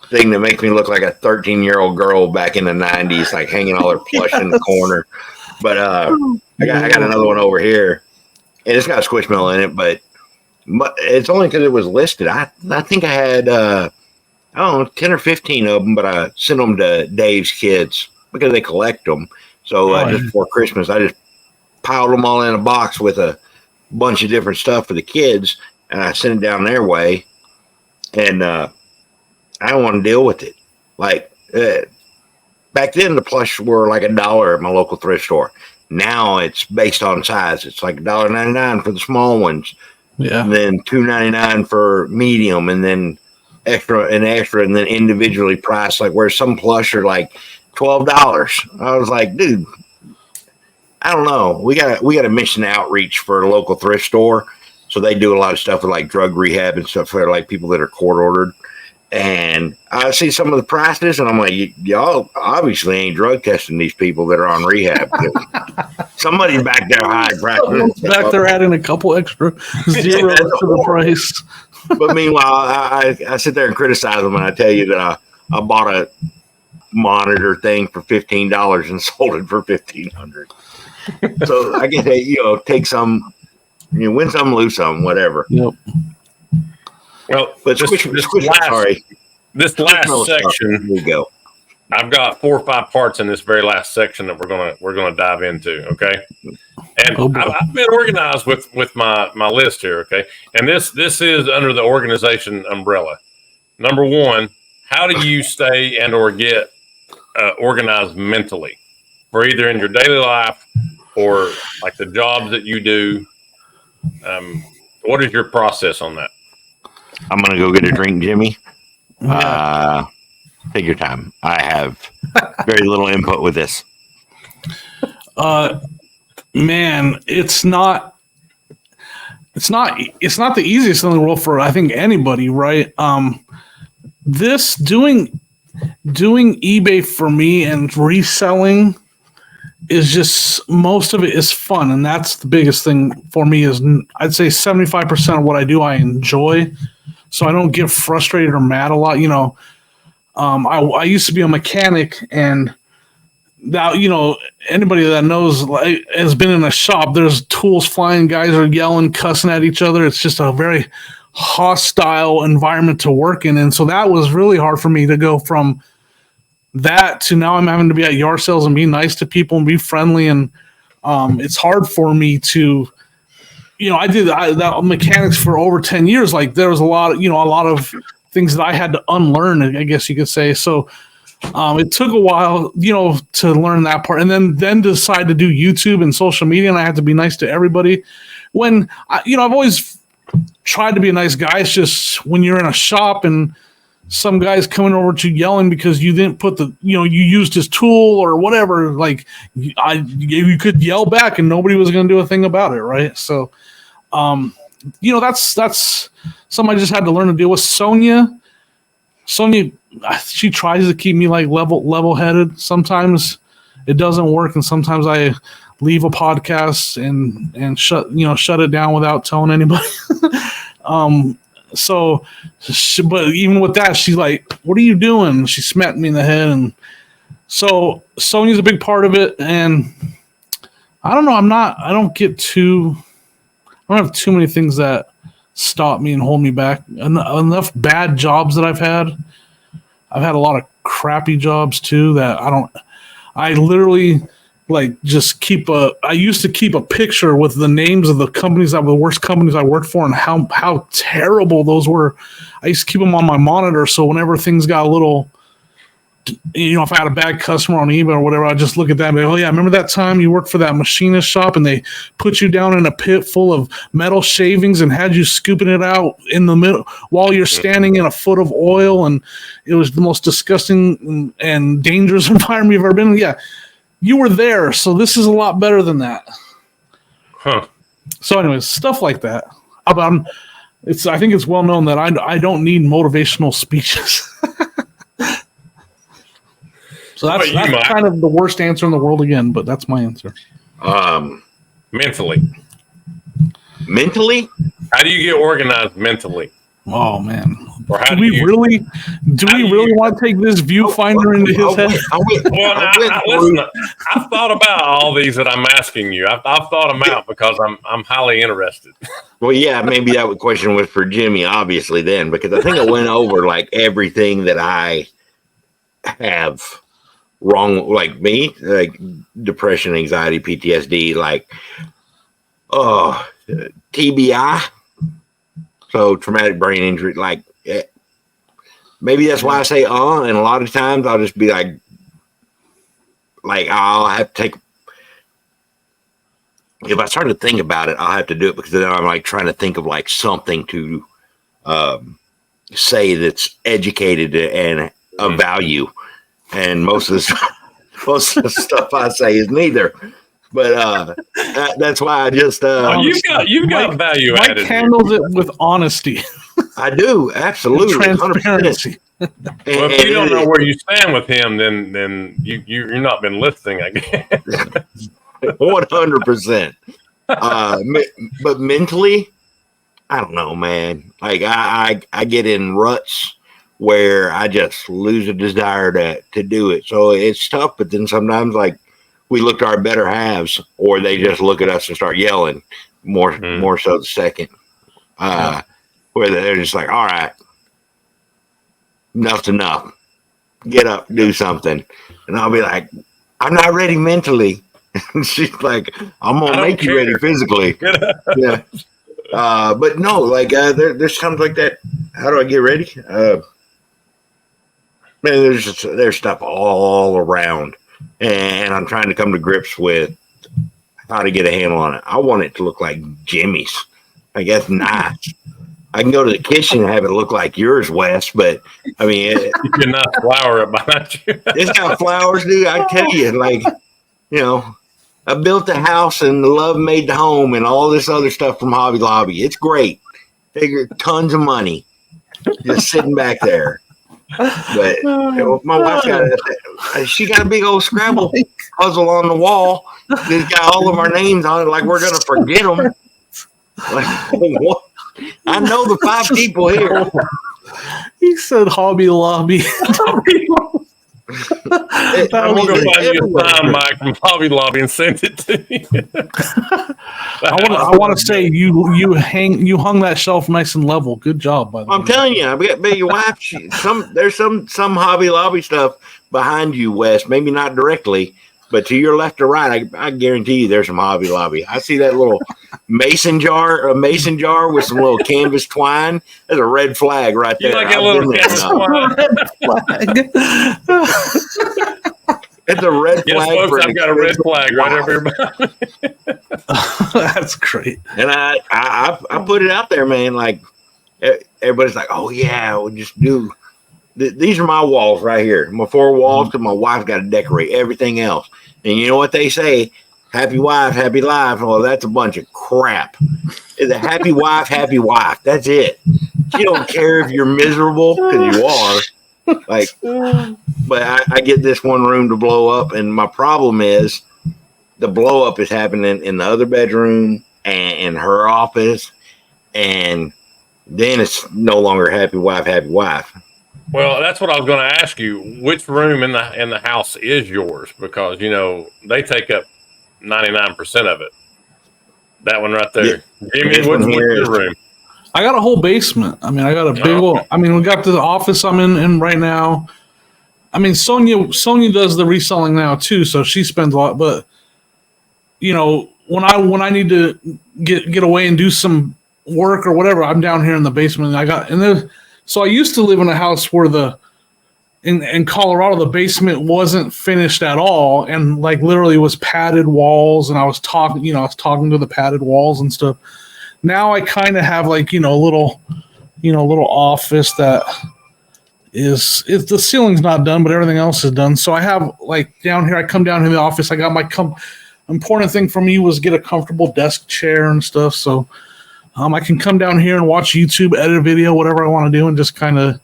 thing that makes me look like a 13-year-old girl back in the 90s, like hanging all her plush in the corner. But I got another one over here, and it's got a Squishmallow in it, but it's only because it was listed. I think I had, 10 or 15 of them, but I sent them to Dave's kids because they collect them. So just before Christmas, I just piled them all in a box with a bunch of different stuff for the kids, and I sent it down their way. And I don't want to deal with it. Like, back then, the plush were like $1 at my local thrift store. Now it's based on size. It's like $1.99 for the small ones. Yeah. And then $2.99 for medium, and then extra, and then individually priced. Like, where some plush are like $12. I was like, dude, I don't know. We got a mission outreach for a local thrift store. So they do a lot of stuff with like drug rehab and stuff for like people that are court ordered. And I see some of the prices, and I'm like, y'all obviously ain't drug testing these people that are on rehab. Somebody back there high prices. Back there adding a couple extra zeros to the price. But meanwhile, I sit there and criticize them, and I tell you that I bought a monitor thing for $15 and sold it for $1,500. So I guess take some. You win some, lose some, whatever. Yep. Well, but this last section, here we go. I've got 4 or 5 parts in this very last section that we're gonna dive into. Okay, and I've been organized with my list here. Okay, and this is under the organization umbrella. Number 1, how do you stay and or get organized mentally, for either in your daily life or like the jobs that you do? What is your process on that? I'm gonna go get a drink, Jimmy. Take your time. I have very little input with this. Man, it's not the easiest in the world for, I think, anybody, right? This doing eBay for me and reselling is just, most of it is fun, and that's the biggest thing for me. Is I'd say 75% of what I do I enjoy, so I don't get frustrated or mad a lot. I used to be a mechanic, and that, anybody that knows, like, has been in a shop, there's tools flying, guys are yelling, cussing at each other. It's just a very hostile environment to work in, and so that was really hard for me to go from that to now I'm having to be at yard sales and be nice to people and be friendly, and it's hard for me to, I did that mechanics for over 10 years. Like, there was a lot of things that I had to unlearn, I guess you could say. So it took a while, to learn that part, and then decide to do YouTube and social media, and I had to be nice to everybody. When I've always tried to be a nice guy. It's just when you're in a shop and some guy's coming over to yelling because you didn't put you used his tool or whatever. Like you could yell back and nobody was going to do a thing about it, right? So, that's something I just had to learn to deal with. Sonia, she tries to keep me like level-headed. Sometimes it doesn't work, and sometimes I leave a podcast and shut it down without telling anybody. But even with that, she's like, "What are you doing?" She smacked me in the head, and so Sonia's a big part of it. And I don't know. I don't have too many things that stop me and hold me back. Enough bad jobs that I've had. I've had a lot of crappy jobs too that I literally I used to keep a picture with the names of the worst companies I worked for and how terrible those were. I used to keep them on my monitor. So whenever things got a little, if I had a bad customer on eBay or whatever, I'd just look at that and be, oh yeah, remember that time you worked for that machinist shop and they put you down in a pit full of metal shavings and had you scooping it out in the middle while you're standing in a foot of oil, and it was the most disgusting and dangerous environment you've ever been in. Yeah, you were there, so this is a lot better than that. Huh. So anyways, stuff like that. I think it's well known that I don't need motivational speeches. So that's kind of the worst answer in the world again, but that's my answer. Mentally. Mentally? How do you get organized mentally? Oh man. Do we really want to take this viewfinder into his head? Listen, I've thought about all these that I'm asking you. I've thought them out because I'm highly interested. Well, yeah, maybe that question was for Jimmy, obviously, then, because I think I went over like everything that I have wrong, like me, like depression, anxiety, PTSD, like TBI, so traumatic brain injury. Like maybe that's why I say and a lot of times I'll just be like I'll have to take. If I start to think about it, I'll have to do it because then I'm like trying to think of like something to say that's educated and of value. And most of the stuff I say is neither. But that's why I just you've got value Mike added. handles it with honesty. I do, absolutely, transparency. Well, if you don't know where you stand with him, then you're not been listening, I guess. 100%. But mentally, I don't know, man. Like I get in ruts where I just lose a desire to do it. So it's tough, but then sometimes like we look to our better halves or they just look at us and start yelling more so the second. Where they're just like, all right, enough's enough. Get up, do something. And I'll be like, I'm not ready mentally. And she's like, I'm going to make you ready physically. Yeah. But no, like there's times like that. How do I get ready? Man, there's stuff all around, and I'm trying to come to grips with how to get a handle on it. I want it to look like Jimmy's. I guess nice. I can go to the kitchen and have it look like yours, Wes, but I mean, you cannot flower it behind you. It's got flowers, dude. I tell you, like, I built the house and the love made the home and all this other stuff from Hobby Lobby. It's great. Figure tons of money just sitting back there. But my wife she got a big old Scrabble puzzle on the wall. It's got all of our names on it, like we're gonna forget them. Like, what? I know the 5 people here. He said Hobby Lobby. I'm going to find you a sign, Mike, from Hobby Lobby and send it to you. I want to say you hung that shelf nice and level. Good job, by the way. I'm telling you, I bet your wife. There's some Hobby Lobby stuff behind you, Wes. Maybe not directly, but to your left or right, I guarantee you there's some Hobby Lobby. I see that little mason jar with some little canvas twine. There's a red flag right there. You like that little canvas twine? It's a red flag. Yes, folks, I've got a red flag right over here. That's great. And I put it out there, man. Like everybody's like, oh yeah, we'll just do. These are my walls right here. My 4 walls because my wife got to decorate everything else. And you know what they say? Happy wife, happy life. Well, that's a bunch of crap. It's a happy wife, happy wife. That's it. She don't care if you're miserable because you are. Like, but I get this one room to blow up, and my problem is the blow up is happening in the other bedroom and in her office, and then it's no longer happy wife, happy wife. Well, that's what I was going to ask you. Which room in the house is yours? Because they take up 99% of it. That one right there. Yeah. Jimmy, what's your room? I got a whole basement. I mean, I got a big old. I mean, we got the office I'm in right now. I mean, Sonia does the reselling now too, so she spends a lot. But when I need to get away and do some work or whatever, I'm down here in the basement. So I used to live in a house where in Colorado the basement wasn't finished at all, and like literally was padded walls, and I was talking to the padded walls and stuff. Now I kind of have like a little office that is the ceiling's not done, but everything else is done. So I have like down here. I come down to the office. I got my important thing for me was get a comfortable desk chair and stuff. So I can come down here and watch YouTube, edit a video, whatever I want to do, and just kind of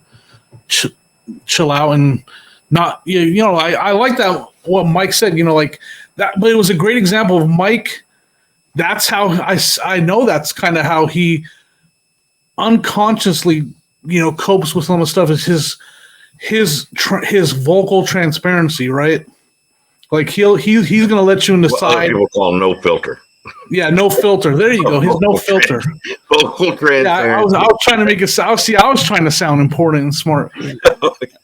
chill out and not. I like that what Mike said. Like that, but it was a great example of Mike. That's how I know that's kind of how he unconsciously, copes with some of the stuff is his vocal transparency, right? Like he's going to let you in the side. People call him no filter. Yeah, no filter. There you go. His no filter. Vocal transparency. Yeah, I was trying to make it sound. See, I was trying to sound important and smart.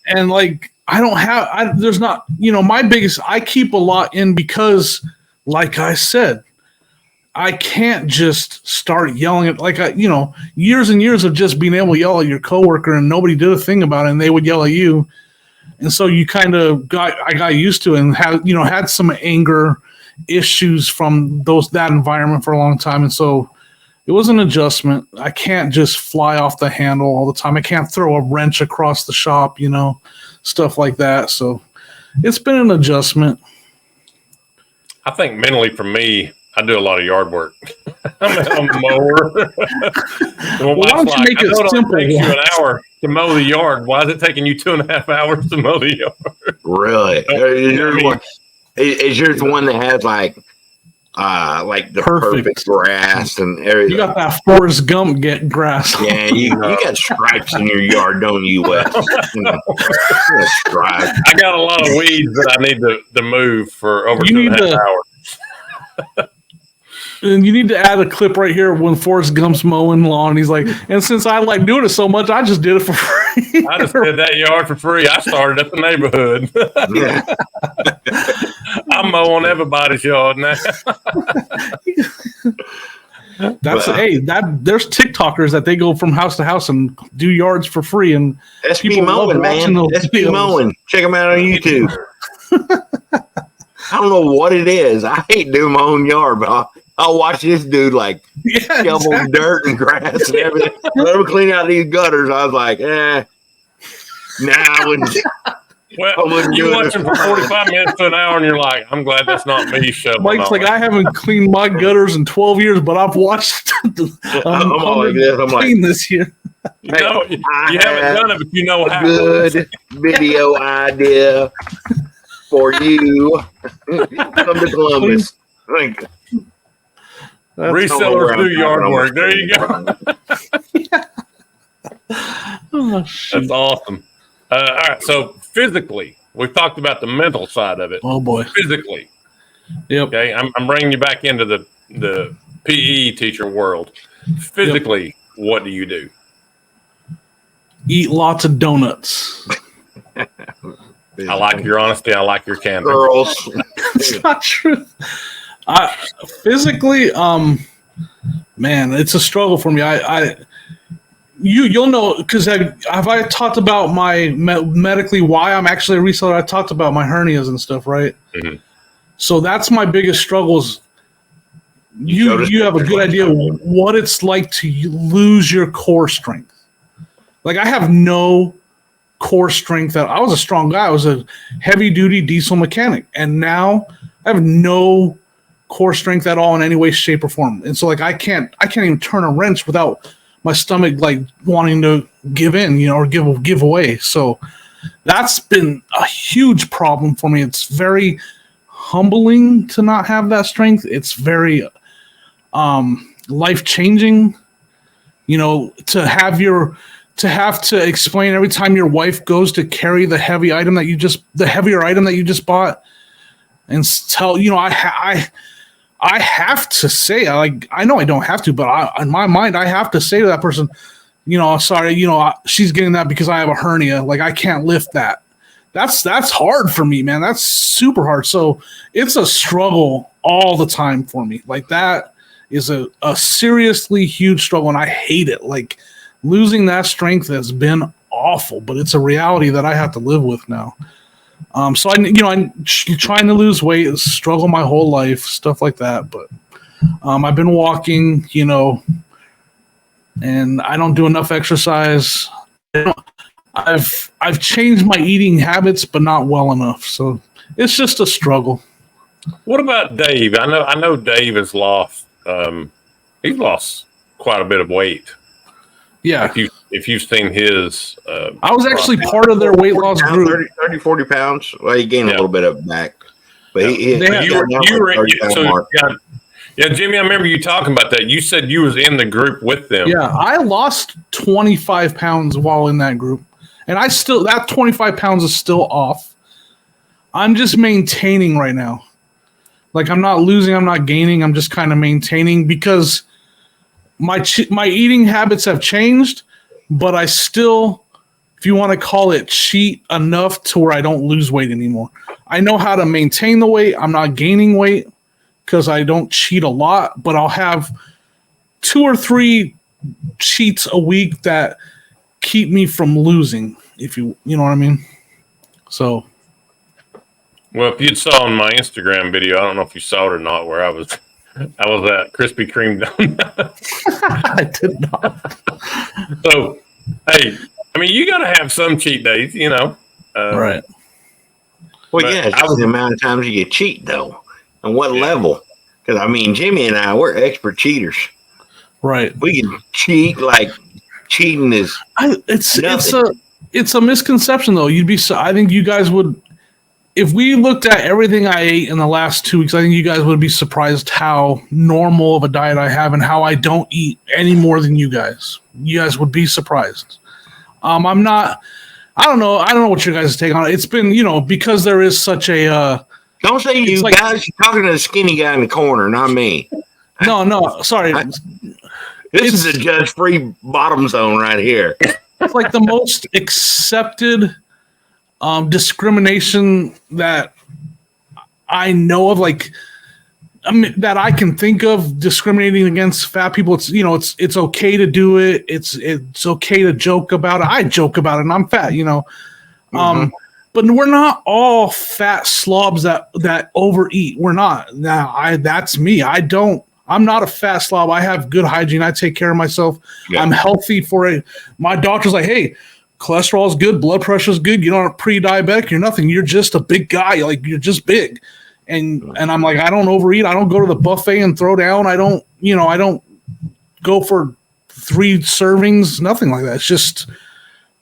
And like there's not, my biggest. I keep a lot in because, like I said, I can't just start yelling at years and years of just being able to yell at your coworker and nobody did a thing about it and they would yell at you. And so you kind of I got used to it and had some anger issues from that environment for a long time. And so it was an adjustment. I can't just fly off the handle all the time. I can't throw a wrench across the shop, stuff like that. So it's been an adjustment. I think mentally for me, I do a lot of yard work. I'm a mower. Why don't you make it simple? It takes you an hour to mow the yard. Why is it taking you 2.5 hours to mow the yard? Really? Is yours the one that has like the perfect grass and everything? You got that Forrest Gump grass. Yeah, you got stripes in your yard, don't you, Wes? Stripes. I got a lot of weeds that I need to move for over 2.5 hours. And you need to add a clip right here when Forrest Gump's mowing lawn. He's like, and since I like doing it so much, I just did it for free. I just did that yard for free. I started up the neighborhood. I'm mowing everybody's yard now. There's TikTokers that they go from house to house and do yards for free, and SP Mowing, man. SP Mowing. Check them out on YouTube. I don't know what it is. I hate doing my own yard, but I'll watch this dude shovel dirt and grass and everything. Let him clean out these gutters. I was like, I wouldn't. Well, you watch him for 45 minutes to an hour, and you're like, I'm glad that's not me shoveling. Mike's like, I haven't cleaned my gutters in 12 years, but I've watched I'm all like this. I'm like, this year. You haven't done it, but you know how. Good video idea for you. Come to Columbus. Resellers do yard work. There you go. That's awesome. All right. So physically, we've talked about the mental side of it. Oh boy. Physically. Yep. Okay. I'm bringing you back into the PE teacher world. Physically, what do you do? Eat lots of donuts. I like your honesty. I like your candor. Girls. It's not true. Physically, man, it's a struggle for me. You'll know because have I talked about my medically why I'm actually a reseller. I talked about my hernias and stuff, right? Mm-hmm. So that's my biggest struggles. you have a good idea what it's like to lose your core strength. Like I have no core strength. I was a strong guy. I was a heavy duty diesel mechanic, and now I have no core strength at all in any way, shape, or form. And so like I can't even turn a wrench without my stomach like wanting to give in, or give away. So that's been a huge problem for me. It's very humbling to not have that strength. It's very life changing, to have to explain every time your wife goes to carry the heavier item that you just bought, and tell I have to say, like, I know I don't have to, but in my mind I have to say to that person, sorry, she's getting that because I have a hernia. Like I can't lift that. That's hard for me, man. That's super hard. So it's a struggle all the time for me. Like that is a seriously huge struggle, and I hate it. Like losing that strength has been awful, but it's a reality that I have to live with now. So I'm trying to lose weight, struggle my whole life, stuff like that. But I've been walking, and I don't do enough exercise. I've changed my eating habits, but not well enough. So it's just a struggle. What about Dave? I know Dave has lost. He's lost quite a bit of weight. Yeah. If you've seen his, I was actually part of their weight loss group. 30, 40 pounds. Well, he gained a little bit of back, but Jimmy, I remember you talking about that. You said you was in the group with them. Yeah, I lost 25 pounds while in that group, and that 25 pounds is still off. I'm just maintaining right now. Like I'm not losing, I'm not gaining. I'm just kind of maintaining because my eating habits have changed, but I still, if you want to call it, cheat enough to where I don't lose weight anymore. I know how to maintain the weight. I'm not gaining weight because I don't cheat a lot, but I'll have 2 or 3 cheats a week that keep me from losing, if you know what I mean. So, well, if you saw on my Instagram video, I don't know if you saw it or not, where I was at Krispy Kreme donut. I did not. So, hey, I mean, you got to have some cheat days, Right. Well, yeah, it's the amount of times you cheat, though, and what level. Because, I mean, Jimmy and I, we're expert cheaters. Right. We can cheat like cheating is It's a misconception, though. I think you guys would, if we looked at everything I ate in the last 2 weeks, I think you guys would be surprised how normal of a diet I have and how I don't eat any more than you guys. You guys would be surprised. I'm not. I don't know what your guys' take on it. It's been, because there is such a. Don't say you guys. You're talking to the skinny guy in the corner, not me. No, sorry. This is a judge-free bottom zone right here. It's like the most accepted discrimination that I know of, that I can think of, discriminating against fat people. It's okay to do it. It's okay to joke about it. I joke about it, and I'm fat. But we're not all fat slobs that overeat. We're not. Now, that's me. I'm not a fat slob. I have good hygiene. I take care of myself. Yeah. I'm healthy for it. My doctor's like, hey, cholesterol is good. Blood pressure is good. You're not pre-diabetic. You're nothing. You're just a big guy. Like, you're just big. And I'm like, I don't overeat. I don't go to the buffet and throw down. I don't go for 3 servings. Nothing like that. It's just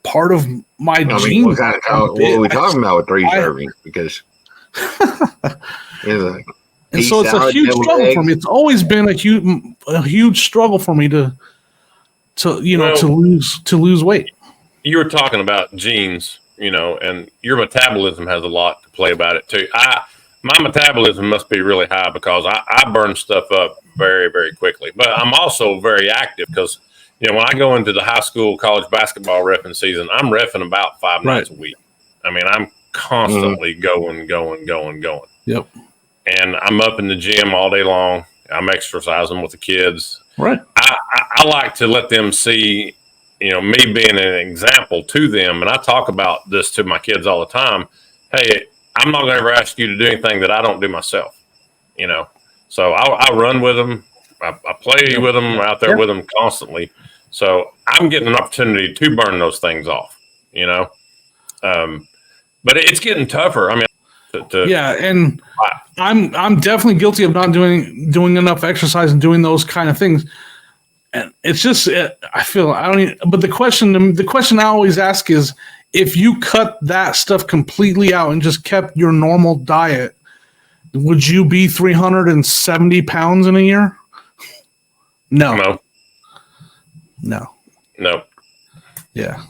part of my genes. What are we talking about with 3 servings? Because and so it's a huge struggle for me. It's always been a huge struggle for me to lose weight. You were talking about genes, and your metabolism has a lot to play about it too. My metabolism must be really high because I burn stuff up very, very quickly. But I'm also very active because, when I go into the high school, college basketball reffing season, I'm reffing about 5 nights a week. I mean, I'm constantly going. Yep. And I'm up in the gym all day long. I'm exercising with the kids. Right. I like to let them see, me being an example to them. And I talk about this to my kids all the time. Hey, I'm not going to ever ask you to do anything that I don't do myself, So I run with them. I play with them out there with them constantly. So I'm getting an opportunity to burn those things off, you know. But it's getting tougher. I mean, and I'm definitely guilty of not doing enough exercise and doing those kind of things. And it's just I feel I don't even, but the question I always ask is, if you cut that stuff completely out and just kept your normal diet, would you be 370 pounds in a year? No. Yeah.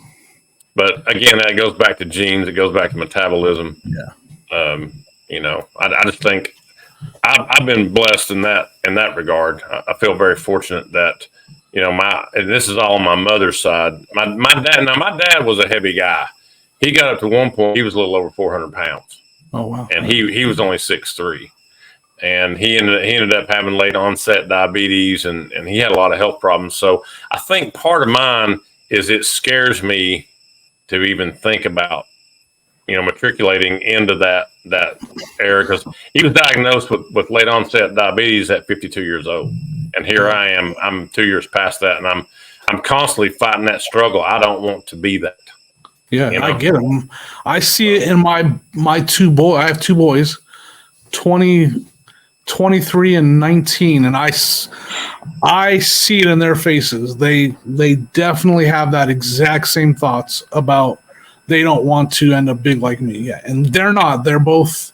But again, that goes back to genes. It goes back to metabolism. Yeah. You know, I just think I've been blessed in that regard. I feel very fortunate that, you know, and this is all on my mother's side. My dad was a heavy guy. He got up to one point, he was a little over 400 pounds. Oh, wow. And he was only 6'3". And he ended up having late onset diabetes, and he had a lot of health problems. So I think part of mine is it scares me to even think about, you know, matriculating into that area, because he was diagnosed with late onset diabetes at 52 years old. And here I am, I'm 2 years past that, and I'm constantly fighting that struggle. I don't want to be that. Yeah, you know? I get it. I see it in my two boys. I have two boys, 23 and 19, and I see it in their faces. They definitely have that exact same thoughts about they don't want to end up big like me. Yeah, and they're not. They're both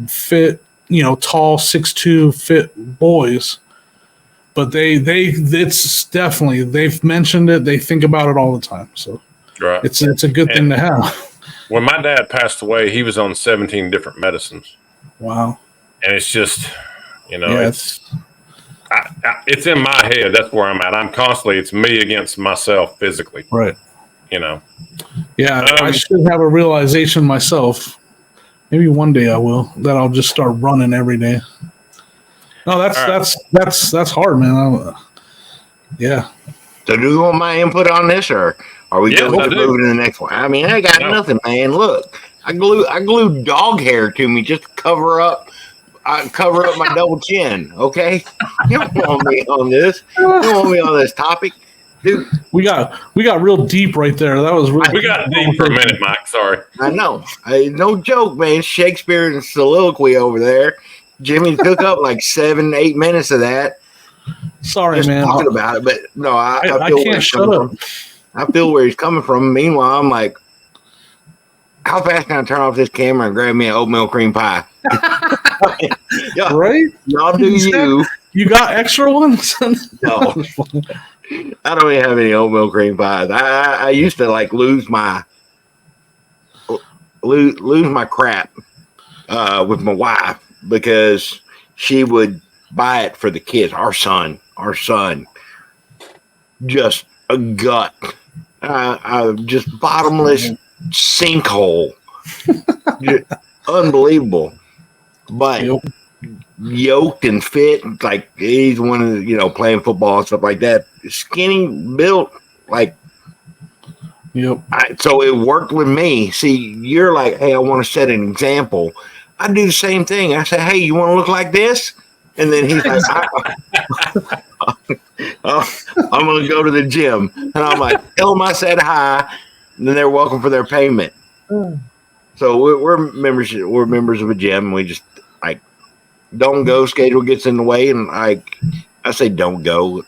fit, you know, tall, 6'2", fit boys. But it's definitely, they've mentioned it. They think about it all the time. So right. It's a good thing to have. When my dad passed away, he was on 17 different medicines. Wow. And it's just, you know, it's in my head. That's where I'm at. I'm constantly, it's me against myself physically. Right. You know. Yeah, I should have a realization myself. Maybe one day I will, that I'll just start running every day. No, that's hard, man. Yeah. So do you want my input on this, or are we moving to the next one? I mean, I got nothing, man. Look, I glued dog hair to me just to cover up my double chin. Okay, you don't want me on this. You don't want me on this topic, dude. We got real deep right there. That was really. We got deep for a minute, Mike. Sorry. I know. No joke, man. Shakespeare and soliloquy over there. Jimmy took up like 7-8 minutes of that. Sorry, man. Talking about it, but no, I feel can't shut up. I feel where he's coming from. Meanwhile, I'm like, how fast can I turn off this camera and grab me an oatmeal cream pie? Right? Y'all do you. You got extra ones? No. I don't even have any oatmeal cream pies. I used to like lose my crap with my wife, because she would buy it for the kids. Our son, just a gut, just bottomless sinkhole, unbelievable. But yoked and fit, like he's one of the, playing football and stuff like that. Skinny, built, like. Yep. So it worked with me. See, you're like, hey, I want to set an example. I do the same thing. I say, hey, you want to look like this? And then he's like, I'm going to go to the gym. And I'm like, tell them I said hi. And then they're welcome for their payment. So we're members of a gym. And we just like, don't go. Schedule gets in the way. And I say, don't go.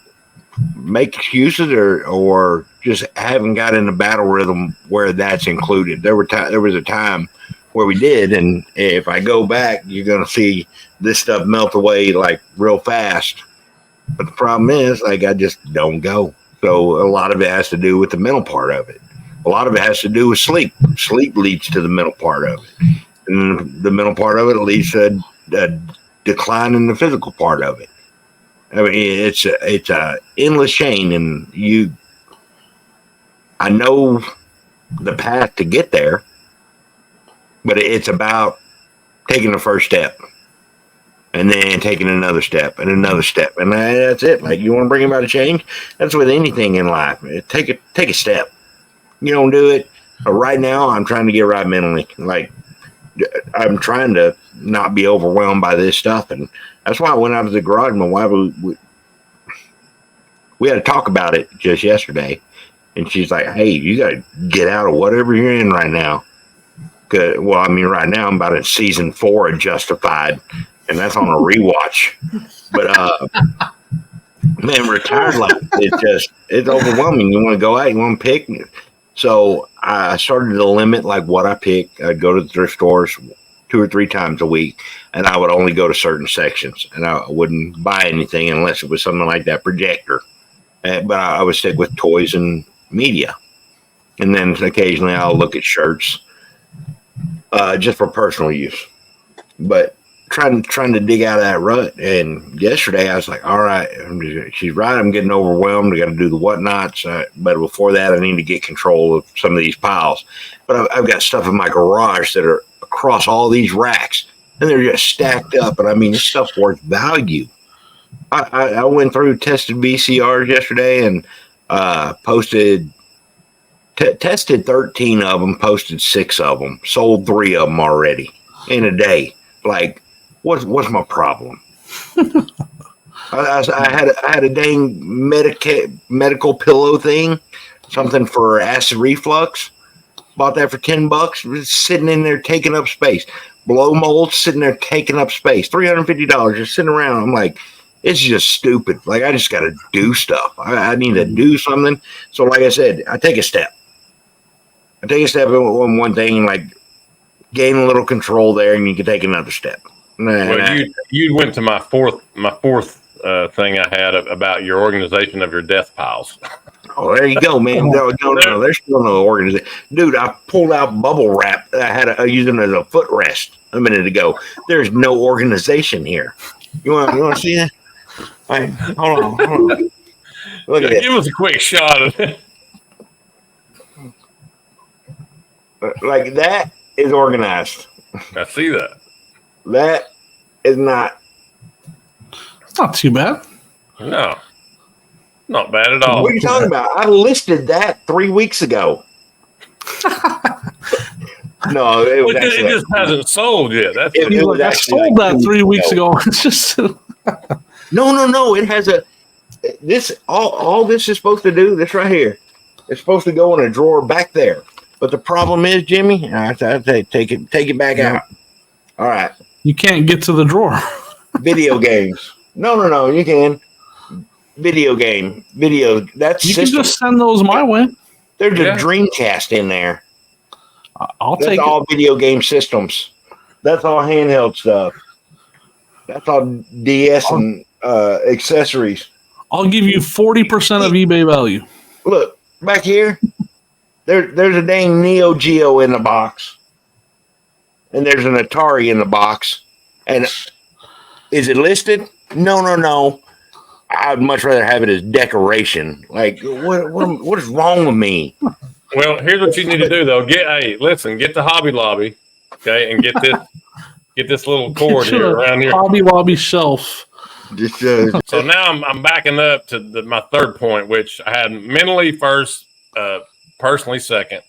Make excuses or just haven't got in the battle rhythm where that's included. There was a time where we did, and if I go back, you're going to see this stuff melt away like real fast. But the problem is, like, I just don't go. So a lot of it has to do with the mental part of it. A lot of it has to do with sleep. Sleep leads to the mental part of it, and the mental part of it leads to a decline in the physical part of it. I mean, it's a endless chain, and I know the path to get there, but it's about taking the first step, and then taking another step, and another step, and that's it. Like, you want to bring about a change? That's with anything in life. Take a step. You don't do it. But right now, I'm trying to get right mentally. Like, I'm trying to not be overwhelmed by this stuff, and that's why I went out to the garage. My wife, we had to talk about it just yesterday, and she's like, "Hey, you got to get out of whatever you're in right now." Well, I mean, right now I'm about in season 4 of Justified, and that's on a rewatch. But man, retired life, it's overwhelming. You want to go out, you want to pick. So I started to limit like what I pick. I'd go to the thrift stores 2 or 3 times a week, and I would only go to certain sections, and I wouldn't buy anything unless it was something like that projector. But I would stick with toys and media, and then occasionally I'll look at shirts, just for personal use. But trying to dig out of that rut. And yesterday I was like, all right, she's right. I'm getting overwhelmed. I got to do the whatnots. But before that, I need to get control of some of these piles. But I've got stuff in my garage that are across all these racks, and they're just stacked up. And I mean, this stuff's worth value. I went through, tested VCRs yesterday, and tested 13 of them, posted 6 of them, sold 3 of them already in a day. Like, what's my problem? I had a dang medical pillow thing, something for acid reflux. Bought that for $10. It's sitting in there taking up space. Blow mold sitting there taking up space. $350 just sitting around. I'm like, it's just stupid. Like, I just got to do stuff. I need to do something. So, like I said, I take a step. I take a step on one thing, like gain a little control there, and you can take another step. Well, you went to my fourth thing I had about your organization of your death piles. Oh, there you go, man. No, there's still no organization. Dude, I pulled out bubble wrap. I used it as a footrest a minute ago. There's no organization here. You want to see that? Right, hold on. Look at it. Give us a quick shot of it. Like, that is organized. I see that. That is not. It's not too bad. No. Not bad at all. What are you talking about? I listed that 3 weeks ago. No, it just hasn't sold yet. That's I sold that 3 weeks ago. It's just no. It has all this is supposed to do. This right here, it's supposed to go in a drawer back there. But the problem is, Jimmy, I take it back out. All right. You can't get to the drawer. Video games. No. You can. Video. That's you can just send those my way. There's a Dreamcast in there. That's all video game systems. That's all handheld stuff. That's all DS and accessories. I'll give you 40% of eBay value. Look, back here, there's a dang Neo Geo in the box. And there's an Atari in the box. And is it listed? No. I'd much rather have it as decoration. Like, what is wrong with me? Well, here's what you need to do, though. Get the Hobby Lobby, okay, and get this little cord here around here. Hobby Lobby shelf. So now I'm backing up to my third point, which I had mentally first, personally second.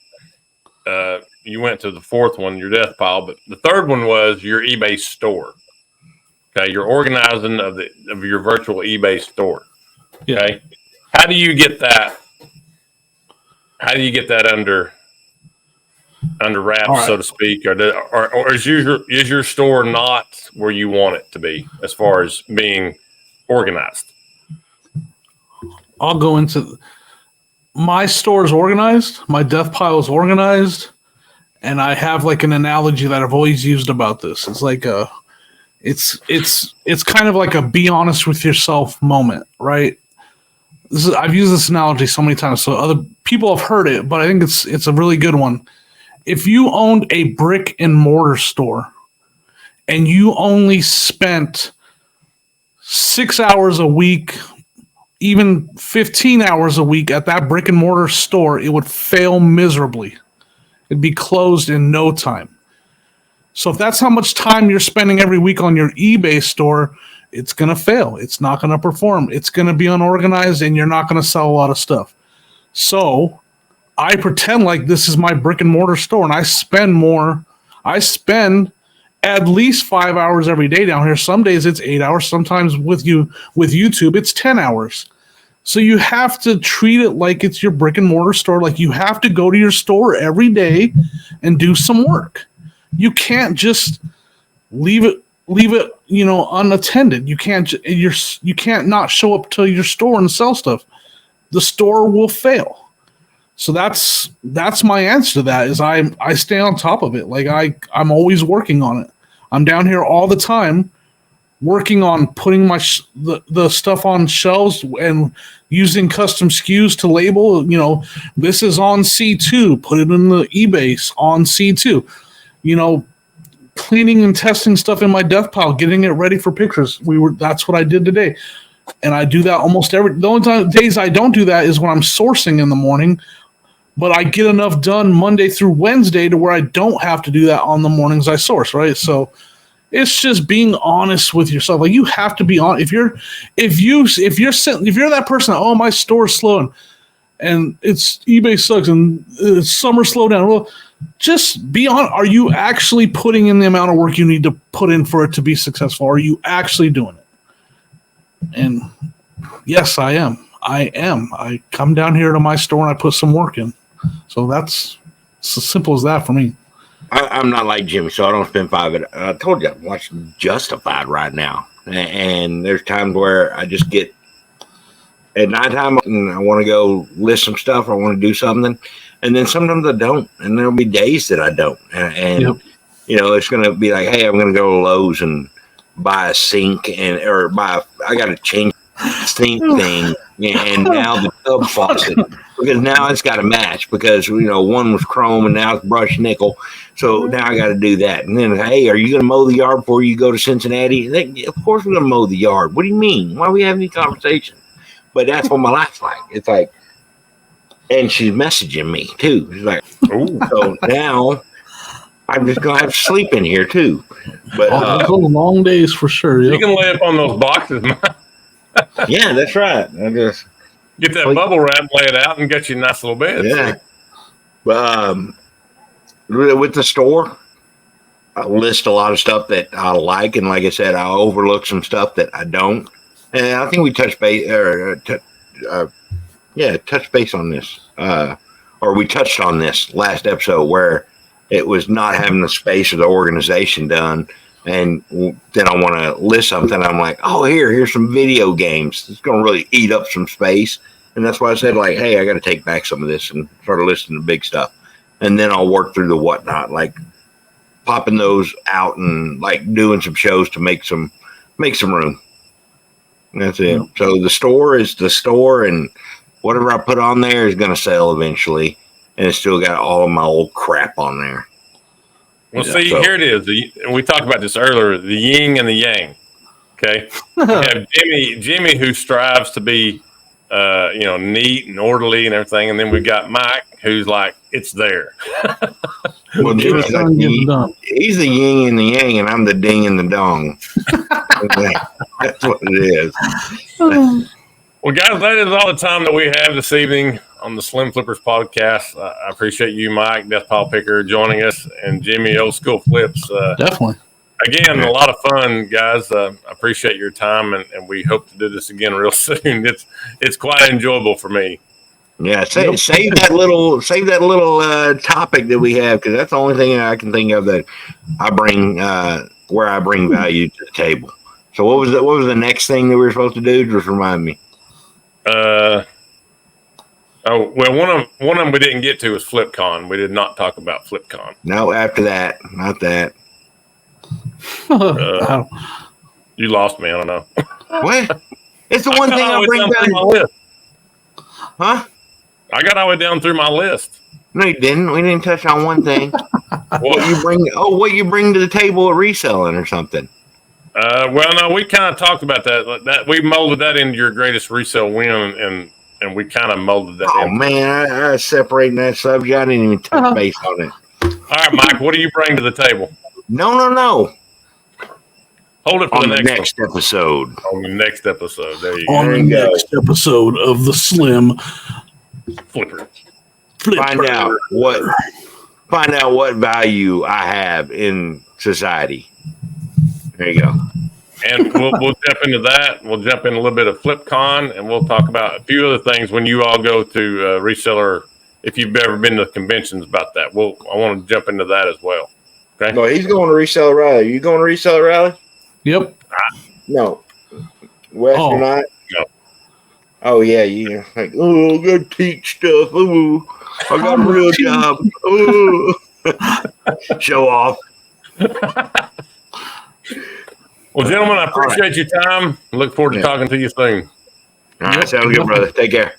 You went to the fourth one, your death pile, but the third one was your eBay store. Okay, you're organizing of your virtual eBay store. Okay, how do you get that? How do you get that under wraps, so to speak, or is your store not where you want it to be as far as being organized? I'll go into my store is organized, my death pile is organized, and I have like an analogy that I've always used about this. It's like it's kind of like a be honest with yourself moment, right? I've used this analogy so many times, so other people have heard it, but I think it's a really good one. If you owned a brick and mortar store and you only spent 6 hours a week, even 15 hours a week at that brick and mortar store, it would fail miserably. It'd be closed in no time. So if that's how much time you're spending every week on your eBay store, it's going to fail. It's not going to perform. It's going to be unorganized, and you're not going to sell a lot of stuff. So I pretend like this is my brick and mortar store, and I spend more. I spend at least 5 hours every day down here. Some days it's 8 hours. Sometimes with YouTube, it's 10 hours. So you have to treat it like it's your brick and mortar store. Like you have to go to your store every day and do some work. You can't just leave it, unattended. You can't not show up to your store and sell stuff. The store will fail. So that's my answer to that. Is I stay on top of it. Like I'm always working on it. I'm down here all the time, working on putting the stuff on shelves and using custom SKUs to label. This is on C2. Put it in the eBay on C2. Cleaning and testing stuff in my Deathpile, getting it ready for pictures. That's what I did today, and I do that almost every. The only days I don't do that is when I'm sourcing in the morning. But I get enough done Monday through Wednesday to where I don't have to do that on the mornings I source, right? So it's just being honest with yourself. Like you have to be honest. If you're that person, oh, my store's slow and it's eBay sucks and it's summer slowdown. Well, just be honest. Are you actually putting in the amount of work you need to put in for it to be successful? Are you actually doing it? And yes, I am. I come down here to my store and I put some work in. So it's as simple as that for me. I'm not like Jimmy, so I don't spend 5 hours. I told you I'm watching Justified right now, and there's times where I just get at nighttime and I want to go list some stuff. Or I want to do something, and then sometimes I don't, and there'll be days that I don't. And Yep. It's going to be like, hey, I'm going to go to Lowe's and buy a sink I got to change the sink thing, and now the tub faucet. Because now it's got to match because, one was chrome and now it's brushed nickel. So now I got to do that. And then, hey, are you going to mow the yard before you go to Cincinnati? Of course we're going to mow the yard. What do you mean? Why are we having these conversations? But that's what my life's like. It's like, and she's messaging me too. She's like, oh, so now I'm just going to have to sleep in here too. But those long days for sure. Yep. You can lay up on those boxes, man. Yeah, that's right. I just get that bubble wrap, lay it out, and get you a nice little bed. Yeah. But with the store, I list a lot of stuff that I like, and like I said, I overlook some stuff that I don't. And I think we touched base, touch base on this, or we touched on this last episode where it was not having the space of the organization done. And then I want to list something. I'm like, oh, here's some video games. It's going to really eat up some space. And that's why I said, like, hey, I got to take back some of this and start listing the big stuff. And then I'll work through the whatnot, like popping those out and like doing some shows to make some room. And that's it. So the store is the store, and whatever I put on there is going to sell eventually. And it's still got all of my old crap on there. Well, here it is. We talked about this earlier, the yin and the yang. Okay. We have Jimmy who strives to be, neat and orderly and everything. And then we've got Mike who's like, it's there. Well, Jimmy's like, he's the yin and the yang, and I'm the ding and the dong. That's what it is. Well, guys, that is all the time that we have this evening on the Slim Flippers podcast. I appreciate you, Mike, Deathpile Picker, joining us, and Jimmy, Old School Flips. Definitely. Again, a lot of fun, guys. I appreciate your time, and we hope to do this again real soon. It's quite enjoyable for me. Yeah, save that little topic that we have, because that's the only thing I can think of that I bring where I bring value to the table. So what was the next thing that we were supposed to do? Just remind me. One of them we didn't get to was FlipCon. We did not talk about FlipCon. No, after that, not that. You lost me. I don't know. What? It's the one thing I bring back. Huh? I got all the way down through my list. No, you didn't. We didn't touch on one thing. What you bring to the table at reselling or something. Well, no, we kind of talked about that. That we molded that into your greatest resale win, and we kind of molded that. Oh man, I was separating that subject. I didn't even touch base on it. All right, Mike, what do you bring to the table? No. Hold it for on the next episode. On the next episode, there you go. On the next episode of the Slim Flipper. Find out what find out what value I have in society. There you go. And we'll jump into that. We'll jump in a little bit of FlipCon, and we'll talk about a few other things when you all go to reseller. If you've ever been to conventions about that, I want to jump into that as well. Okay. No, he's going to Reseller Rally. You going to Reseller Rally? Yep. No. Wes, Oh. you're not? No. Oh, yeah. You're like, oh, I'm going to teach stuff. Oh, I got a real job. Oh. Show off. Well, gentlemen, I appreciate your time. Look forward to talking to you soon. All right. Sounds good, brother. Take care.